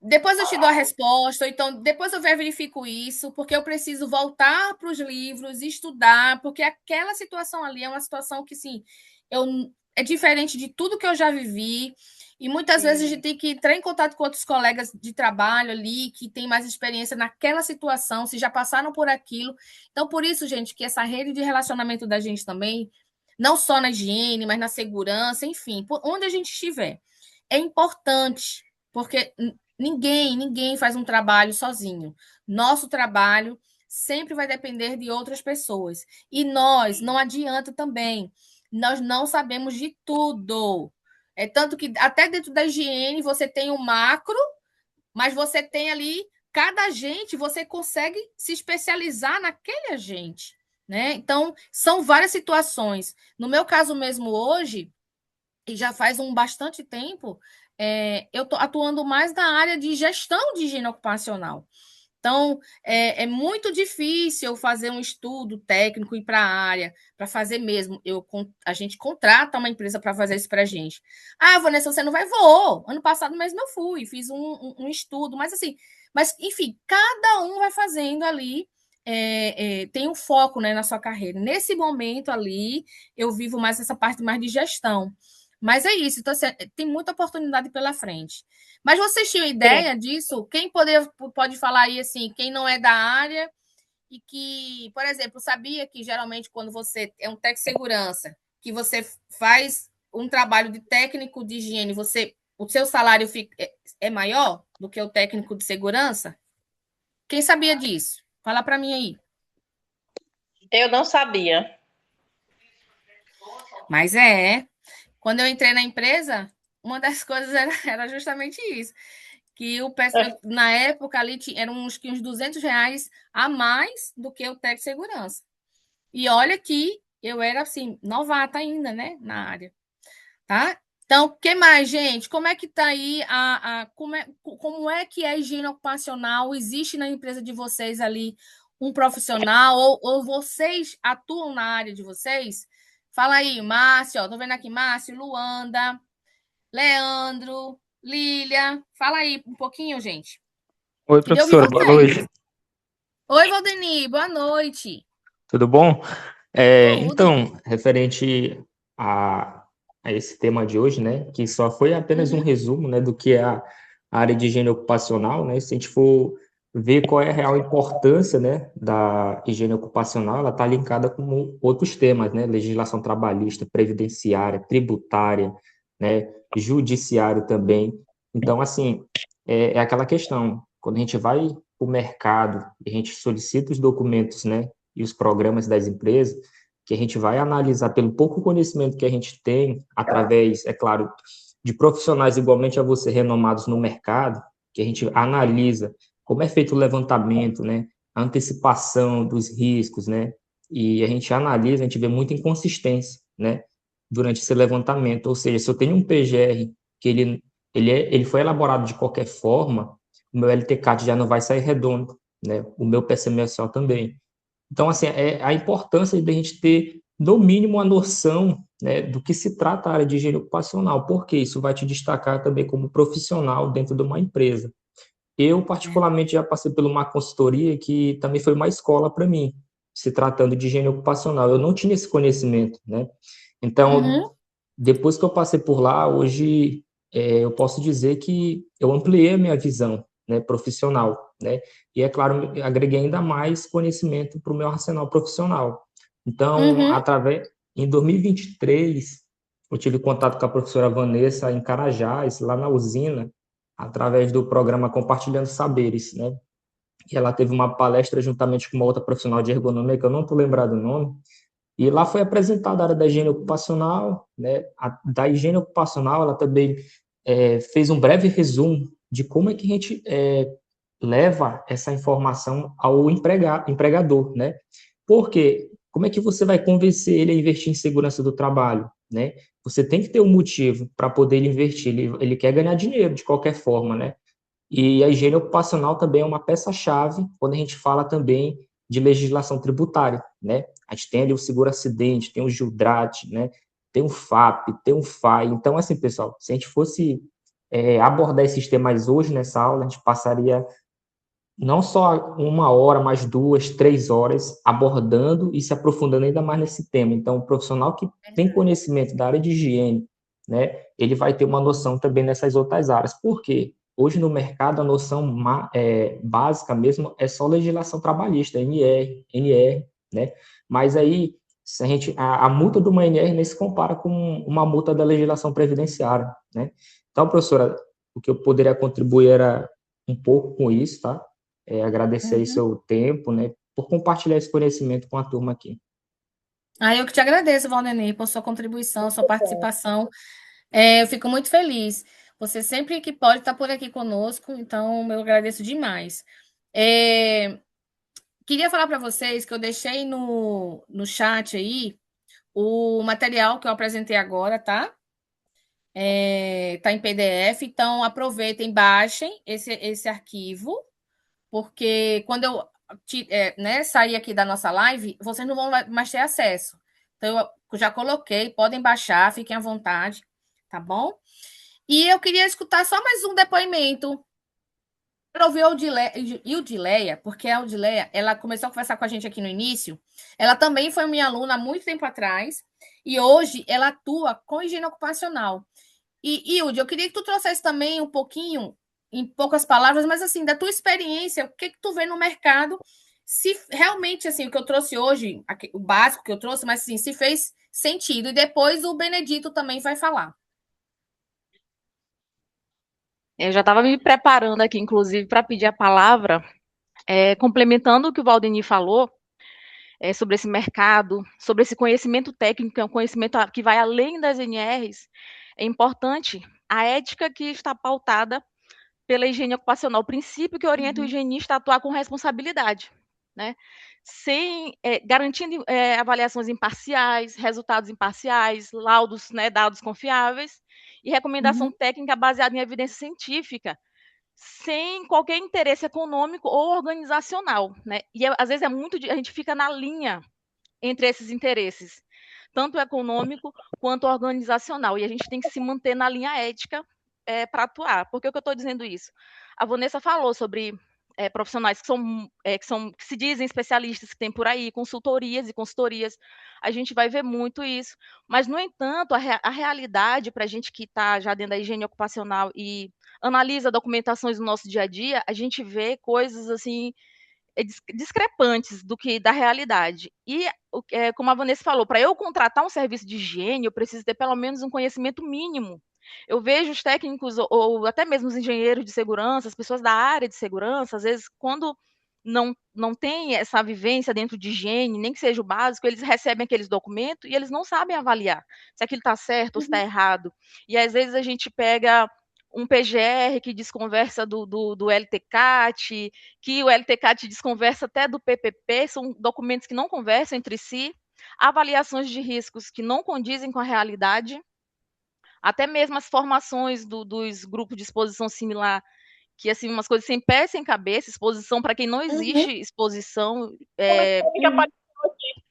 Depois eu te dou a resposta, ou então depois eu verifico isso, porque eu preciso voltar para os livros, estudar, porque aquela situação ali é uma situação que, sim, eu, é diferente de tudo que eu já vivi, e muitas vezes a gente tem que entrar em contato com outros colegas de trabalho ali, que têm mais experiência naquela situação, se já passaram por aquilo. Então, por isso, gente, que essa rede de relacionamento da gente também, não só na higiene, mas na segurança, enfim, por onde a gente estiver, é importante, porque Ninguém faz um trabalho sozinho. Nosso trabalho sempre vai depender de outras pessoas. E nós, não adianta também, nós não sabemos de tudo. É tanto que até dentro da higiene você tem o macro, mas você tem ali cada agente, você consegue se especializar naquele agente, né? Então, são várias situações. No meu caso mesmo hoje, e já faz um bastante tempo, eu estou atuando mais na área de gestão de higiene ocupacional. Então, é muito difícil eu fazer um estudo técnico e ir para a área, para fazer mesmo. A gente contrata uma empresa para fazer isso para a gente. Ah, Vanessa, você não vai? Vou. Ano passado mesmo eu fui, fiz um estudo, mas assim, mas enfim, cada um vai fazendo ali, tem um foco, né, na sua carreira. Nesse momento ali, eu vivo mais essa parte mais de gestão. Mas é isso, então, assim, tem muita oportunidade pela frente. Mas vocês tinham Sim. ideia disso? Quem pode falar aí, assim, quem não é da área e que, por exemplo, sabia que geralmente quando você é um técnico de segurança, que você faz um trabalho de técnico de higiene, o seu salário é maior do que o técnico de segurança? Quem sabia disso? Fala para mim aí. Eu não sabia. Mas quando eu entrei na empresa, uma das coisas era justamente isso. Que na época ali eram uns R$ 200 a mais do que o técnico de segurança. E olha que eu era assim, novata ainda, né, na área, tá? Então, o que mais, gente? Como é que tá aí como é que é a higiene ocupacional? Existe na empresa de vocês ali um profissional ou vocês atuam na área de vocês? Fala aí, Márcio, ó, tô vendo aqui Márcio, Luanda, Leandro, Lília. Fala aí um pouquinho, gente. Oi, Queria ouvir professora, boa vocês. noite. Oi, Valdeni, boa noite. Tudo bom? Tudo. Então, referente a, a esse tema de hoje, né, que só foi apenas um Uhum, resumo, né, do que é a área de higiene ocupacional, né, se a gente for ver qual é a real importância, né, da higiene ocupacional, ela está linkada com outros temas, né, legislação trabalhista, previdenciária, tributária, né, judiciário também. Então, assim, é aquela questão, quando a gente vai para o mercado, a gente solicita os documentos, né, e os programas das empresas, que a gente vai analisar pelo pouco conhecimento que a gente tem, através, é claro, de profissionais igualmente a você, renomados no mercado, que a gente analisa como é feito o levantamento, né, a antecipação dos riscos, né, e a gente analisa, a gente vê muita inconsistência, né, durante esse levantamento, ou seja, se eu tenho um PGR que ele foi elaborado de qualquer forma, o meu LTCAT já não vai sair redondo, né, o meu PCMSO também. Então, assim, é a importância de a gente ter, no mínimo, a noção, né, do que se trata a área de higiene ocupacional, porque isso vai te destacar também como profissional dentro de uma empresa. Eu, particularmente, já passei por uma consultoria que também foi uma escola para mim, se tratando de higiene ocupacional. Eu não tinha esse conhecimento, né? Então, uhum, depois que eu passei por lá, hoje eu posso dizer que eu ampliei a minha visão, né, profissional, né? E é claro, agreguei ainda mais conhecimento para o meu arsenal profissional. Então, uhum. em 2023, eu tive contato com a professora Vanessa em Carajás, lá na usina, através do programa Compartilhando Saberes, né? E ela teve uma palestra juntamente com uma outra profissional de ergonomia, que eu não estou lembrado o nome, e lá foi apresentada a área da higiene ocupacional, né? Da higiene ocupacional, ela também fez um breve resumo de como é que a gente leva essa informação ao empregador, né? Porque como é que você vai convencer ele a investir em segurança do trabalho, né? Você tem que ter um motivo para poder ele investir. Ele quer ganhar dinheiro de qualquer forma, né? E a higiene ocupacional também é uma peça-chave quando a gente fala também de legislação tributária, né? A gente tem ali o seguro-acidente, tem o Gildrate, né? Tem o FAP, tem o FAI. Então, assim, pessoal, se a gente fosse abordar esses temas hoje nessa aula, a gente passaria não só uma hora, mas 2, 3 horas abordando e se aprofundando ainda mais nesse tema. Então, o profissional que tem conhecimento da área de higiene, né, ele vai ter uma noção também nessas outras áreas. Por quê? Hoje no mercado a noção básica mesmo é só legislação trabalhista, NR, né? Mas aí se a multa de uma NR nem se compara com uma multa da legislação previdenciária, né? Então, professora, O que eu poderia contribuir era um pouco com isso, tá? Agradecer aí seu tempo, né? Por compartilhar esse conhecimento com a turma aqui. Eu que te agradeço, Valdemir, por sua contribuição, sua participação. Eu fico muito feliz. Você sempre que pode estar por aqui conosco, então eu agradeço demais. Queria falar para vocês que eu deixei no chat aí o material que eu apresentei agora, tá? Tá em PDF, então aproveitem, baixem esse arquivo, porque quando eu né, sair aqui da nossa live, vocês não vão mais ter acesso. Então, eu já coloquei, podem baixar, fiquem à vontade, tá bom? E eu queria escutar só mais um depoimento. Eu ouvi a Odileia, porque a Odileia, ela começou a conversar com a gente aqui no início. Ela também foi minha aluna há muito tempo atrás, e hoje ela atua com higiene ocupacional. E, Ilde, eu queria que tu trouxesse também um pouquinho, em poucas palavras, mas assim, da tua experiência, o que que tu vê no mercado, se realmente, assim, o que eu trouxe hoje, o básico que eu trouxe, mas assim, se fez sentido. E depois o Benedito também vai falar. Eu já estava me preparando aqui, inclusive, para pedir a palavra, complementando o que o Valdemir falou, sobre esse mercado, sobre esse conhecimento técnico, que é um conhecimento que vai além das NRs. É importante a ética que está pautada pela higiene ocupacional, o princípio que orienta o higienista a atuar com responsabilidade, né? Garantindo avaliações imparciais, resultados imparciais, laudos, né, dados confiáveis e recomendação técnica baseada em evidência científica, sem qualquer interesse econômico ou organizacional, né? E às vezes a gente fica na linha entre esses interesses, tanto econômico quanto organizacional, e a gente tem que se manter na linha ética para atuar. Por que eu estou dizendo isso? A Vanessa falou sobre profissionais que se dizem especialistas, que tem por aí, consultorias e consultorias, a gente vai ver muito isso, mas, no entanto, a realidade para a gente que está já dentro da higiene ocupacional e analisa documentações do nosso dia a dia, a gente vê coisas assim discrepantes da realidade. E, como a Vanessa falou, para eu contratar um serviço de higiene, eu preciso ter pelo menos um conhecimento mínimo. Eu vejo os técnicos, ou até mesmo os engenheiros de segurança, as pessoas da área de segurança, às vezes, quando não tem essa vivência dentro de higiene, nem que seja o básico, eles recebem aqueles documentos e eles não sabem avaliar se aquilo está certo ou se está errado. E, às vezes, a gente pega um PGR que desconversa do LTCAT, que o LTCAT desconversa até do PPP, são documentos que não conversam entre si, avaliações de riscos que não condizem com a realidade, até mesmo as formações dos grupos de exposição similar, que, assim, umas coisas sem pé, sem cabeça, exposição para quem não existe exposição,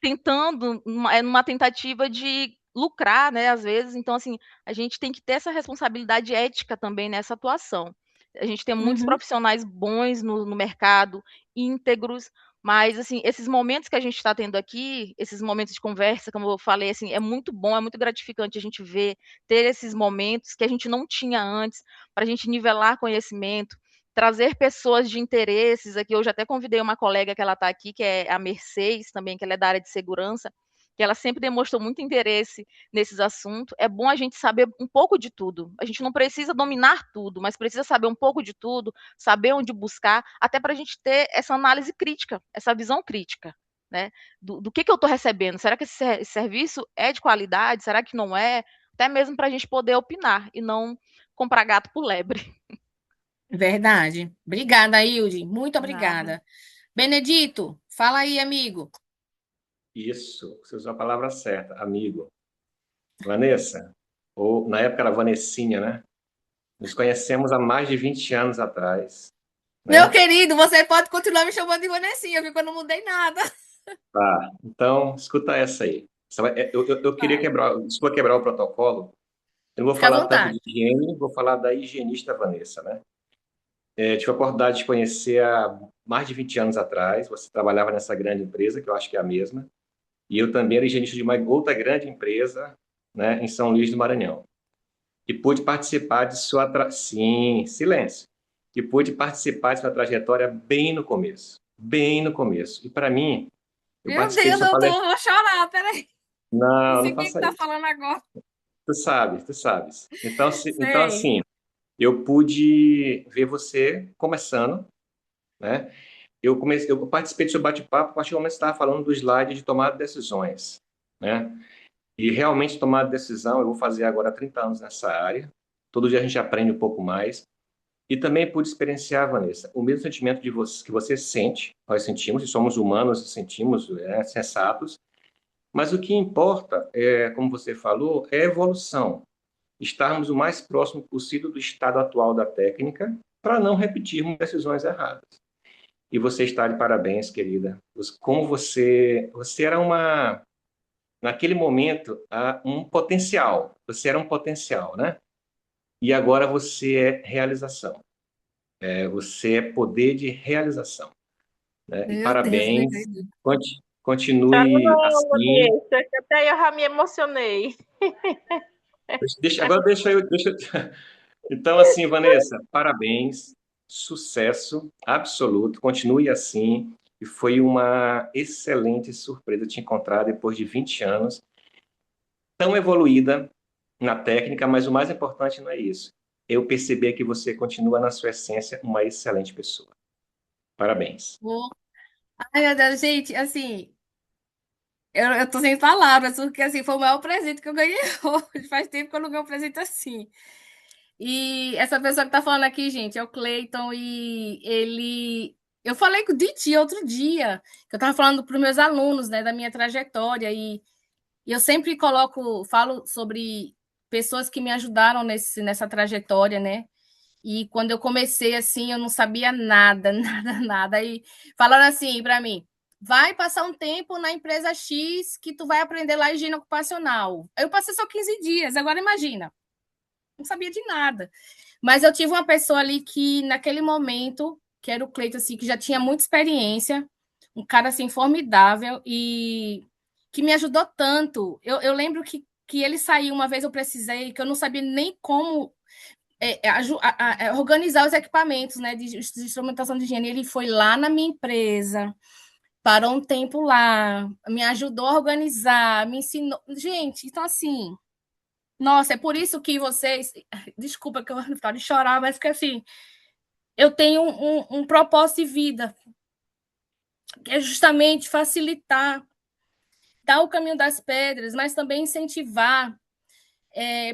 tentando, numa tentativa de lucrar, né, às vezes. Então, assim, a gente tem que ter essa responsabilidade ética também nessa atuação. A gente tem muitos profissionais bons no mercado, íntegros, mas, assim, esses momentos que a gente está tendo aqui, esses momentos de conversa, como eu falei, assim, é muito bom, é muito gratificante a gente ver, ter esses momentos que a gente não tinha antes, para a gente nivelar conhecimento, trazer pessoas de interesses aqui. Hoje até convidei uma colega que ela está aqui, que é a Mercedes também, que ela é da área de segurança, que ela sempre demonstrou muito interesse nesses assuntos. É bom a gente saber um pouco de tudo. A gente não precisa dominar tudo, mas precisa saber um pouco de tudo, saber onde buscar, até para a gente ter essa análise crítica, essa visão crítica, né? Do que eu estou recebendo? Será que esse serviço é de qualidade? Será que não é? Até mesmo para a gente poder opinar e não comprar gato por lebre. Verdade. Obrigada, Hilde. Muito Nada. obrigada. Benedito, fala aí, amigo. Isso, você usou a palavra certa, amigo. Vanessa, ou na época era Vanessinha, né? Nos conhecemos há mais de 20 anos atrás. Né? Meu querido, você pode continuar me chamando de Vanessinha, porque eu não mudei nada. Tá, então escuta essa aí. Eu queria quebrar o protocolo. Eu não vou Fica à falar tanto vontade. de higiene, vou falar da higienista Vanessa, né? Tive a oportunidade de conhecer há mais de 20 anos atrás. Você trabalhava nessa grande empresa, que eu acho que é a mesma. E eu também era higienista de uma outra grande empresa, né, em São Luís do Maranhão. E pude participar de sua... Sim, silêncio. E pude participar de sua trajetória bem no começo. Bem no começo. E, para mim, eu Meu participei de Deus, sua doutor, palestra... eu vou chorar, peraí. Não Não, sei não quem que faça tá isso. falando agora. Tu sabes. Então, então Sei. assim, eu pude ver você começando, né? Eu participei do seu bate-papo a partir do momento que você estava falando do slide de tomada de decisões, né? E realmente tomar decisão, eu vou fazer agora 30 anos nessa área. Todo dia a gente aprende um pouco mais. E também pude experienciar, Vanessa, o mesmo sentimento de você, que você sente, nós sentimos, e somos humanos e sentimos, sensatos. Mas o que importa, como você falou, é a evolução. Estarmos o mais próximo possível do estado atual da técnica para não repetirmos decisões erradas. E você está de parabéns, querida. Como você era naquele momento, um potencial. Você era um potencial, né? E agora você é realização. Você é poder de realização, né? E Meu Deus, não parabéns. acredito. Continue Não, assim. Vanessa, que até eu já me emocionei. Agora deixa eu. Então, assim, Vanessa, parabéns, sucesso absoluto, continue assim. E foi uma excelente surpresa te encontrar depois de 20 anos, tão evoluída na técnica, mas o mais importante não é isso. Eu perceber que você continua na sua essência uma excelente pessoa. Parabéns. Pô. Ai, meu Deus, gente, assim, eu tô sem palavras, porque assim, foi o maior presente que eu ganhei hoje. Faz tempo que eu não ganho um presente assim. E essa pessoa que tá falando aqui, gente, é o Cleiton, e ele. Eu falei de ti outro dia, que eu tava falando para os meus alunos, né, da minha trajetória, e eu sempre falo sobre pessoas que me ajudaram nessa trajetória, né? E quando eu comecei assim, eu não sabia nada, nada, nada. E falaram assim para mim: vai passar um tempo na empresa X que tu vai aprender lá higiene ocupacional. Eu passei só 15 dias, agora imagina, não sabia de nada. Mas eu tive uma pessoa ali que, naquele momento, que era o Cleiton, assim, que já tinha muita experiência, um cara assim formidável e que me ajudou tanto. Eu lembro que ele saiu uma vez, eu precisei, que eu não sabia nem como organizar os equipamentos, né, de instrumentação de higiene. Ele foi lá na minha empresa, parou um tempo lá, me ajudou a organizar, me ensinou. Gente, então assim, nossa, é por isso que vocês. Desculpa que eu não de chorar, mas que assim, eu tenho um propósito de vida, que é justamente facilitar, dar o caminho das pedras, mas também incentivar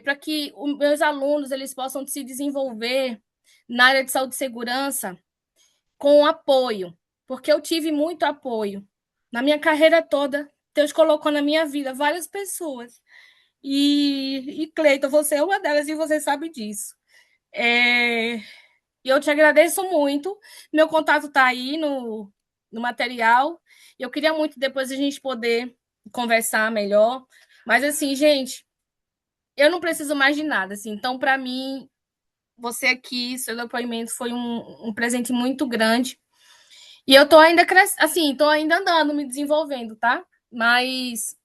para que os meus alunos eles possam se desenvolver na área de saúde e segurança com apoio, porque eu tive muito apoio. Na minha carreira toda, Deus colocou na minha vida várias pessoas. E Cleiton, você é uma delas e você sabe disso. E eu te agradeço muito. Meu contato está aí no material. Eu queria muito depois a gente poder conversar melhor. Mas, assim, gente, eu não preciso mais de nada. Assim. Então, para mim, você aqui, seu depoimento foi um presente muito grande. E eu tô ainda assim, tô ainda andando, me desenvolvendo, tá? Mas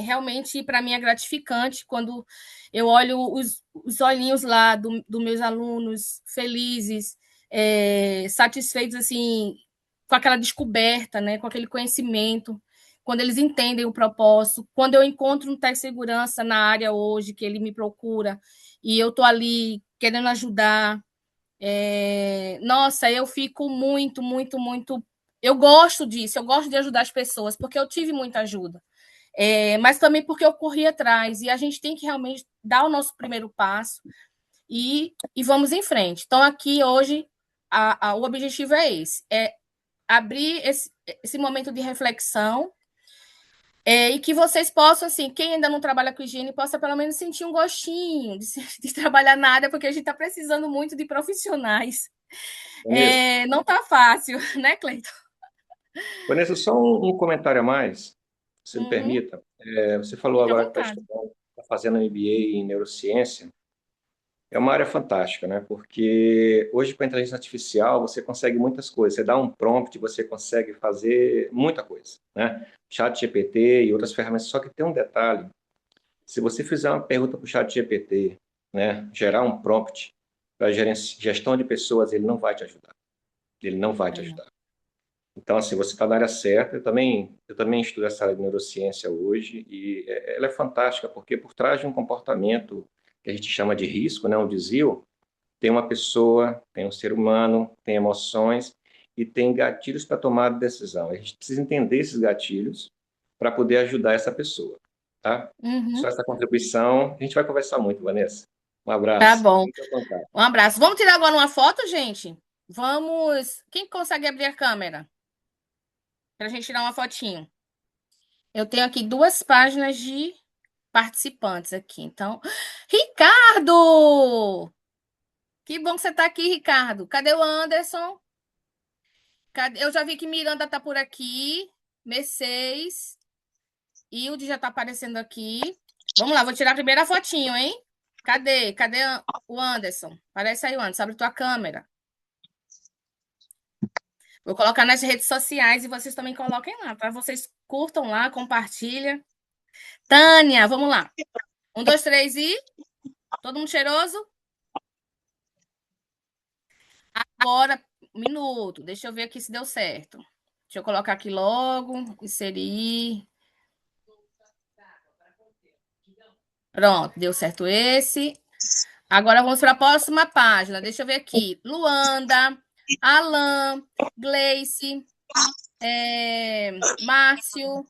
realmente para mim é gratificante quando eu olho os olhinhos lá dos meus alunos felizes, satisfeitos assim com aquela descoberta, né, com aquele conhecimento, quando eles entendem o propósito, quando eu encontro um técnico de segurança na área hoje que ele me procura e eu tô ali querendo ajudar, nossa, eu fico muito, muito, muito. Eu gosto disso, eu gosto de ajudar as pessoas, porque eu tive muita ajuda. Mas também porque eu corri atrás, e a gente tem que realmente dar o nosso primeiro passo e vamos em frente. Então, aqui hoje, o objetivo é esse: abrir esse momento de reflexão. E que vocês possam, assim, quem ainda não trabalha com higiene, possa pelo menos sentir um gostinho de trabalhar na área, porque a gente está precisando muito de profissionais. Vanessa, Não está fácil, né, Cleiton? Vanessa, só um comentário a mais, se me Uhum, permita. Você falou fique à agora que está vontade. estudando, está fazendo MBA em neurociência. É uma área fantástica, né? Porque hoje, com a inteligência artificial, você consegue muitas coisas. Você dá um prompt, você consegue fazer muita coisa, né? Chat GPT e outras ferramentas. Só que tem um detalhe. Se você fizer uma pergunta para o Chat GPT, né? Gerar um prompt para gestão de pessoas, ele não vai te ajudar. Ele não vai te ajudar. Então, assim, você está na área certa. Eu também estudo essa área de neurociência hoje e ela é fantástica porque por trás de um comportamento que a gente chama de risco, né, um desvio, tem uma pessoa, tem um ser humano, tem emoções e tem gatilhos para tomar decisão. A gente precisa entender esses gatilhos para poder ajudar essa pessoa, tá? Uhum. Só essa contribuição. A gente vai conversar muito, Vanessa. Um Tá abraço. bom. Fique à vontade. Um abraço. Vamos tirar agora uma foto, gente? Vamos. Quem consegue abrir a câmera? Para a gente tirar uma fotinho. Eu tenho aqui 2 páginas de participantes aqui. Então, Ricardo! Que bom que você está aqui, Ricardo. Cadê o Anderson? Eu já vi que Miranda tá por aqui. Mercedes. Hilde já tá aparecendo aqui. Vamos lá, vou tirar a primeira fotinho, hein? Cadê? Cadê o Anderson? Aparece aí, Anderson. Abre tua câmera. Vou colocar nas redes sociais e vocês também coloquem lá, tá? Vocês curtam lá, compartilha. Tânia, vamos lá. 1, 2, 3 e... Todo mundo cheiroso? Agora, 1 minuto. Deixa eu ver aqui se deu certo. Deixa eu colocar aqui logo. Inserir. Pronto, deu certo esse. Agora vamos para a próxima página. Deixa eu ver aqui. Luanda, Alan, Gleice, Márcio,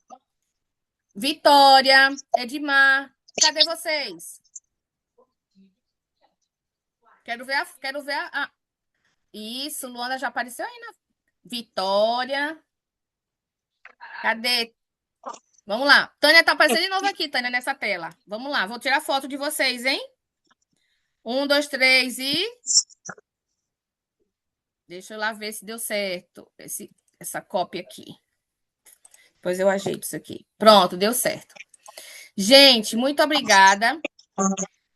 Vitória, Edmar. Cadê vocês? Quero ver a... Isso, Luanda já apareceu aí na Vitória. Cadê? Vamos lá. Tânia tá aparecendo de novo aqui, Tânia, nessa tela. Vamos lá, vou tirar foto de vocês, hein? 1, 2, 3 e... Deixa eu lá ver se deu certo. Essa cópia aqui. Depois eu ajeito isso aqui. Pronto, deu certo. Gente, muito obrigada.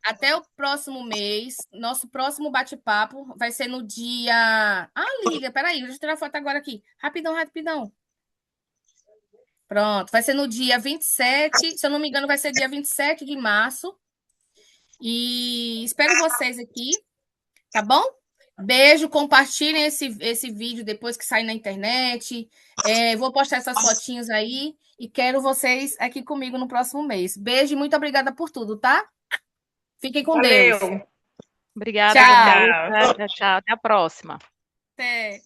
Até o próximo mês. Nosso próximo bate-papo vai ser no dia... Liga, peraí, deixa eu tirar a foto agora aqui. Rapidão, rapidão. Pronto, vai ser no dia 27, se eu não me engano, vai ser dia 27 de março. E espero vocês aqui, tá bom? Beijo, compartilhem esse vídeo depois que sair na internet. Vou postar essas fotinhas aí e quero vocês aqui comigo no próximo mês. Beijo e muito obrigada por tudo, tá? Fiquem com Deus. Valeu. Obrigada, Tchau. Vanessa. Tchau, tchau. Até a próxima. Até.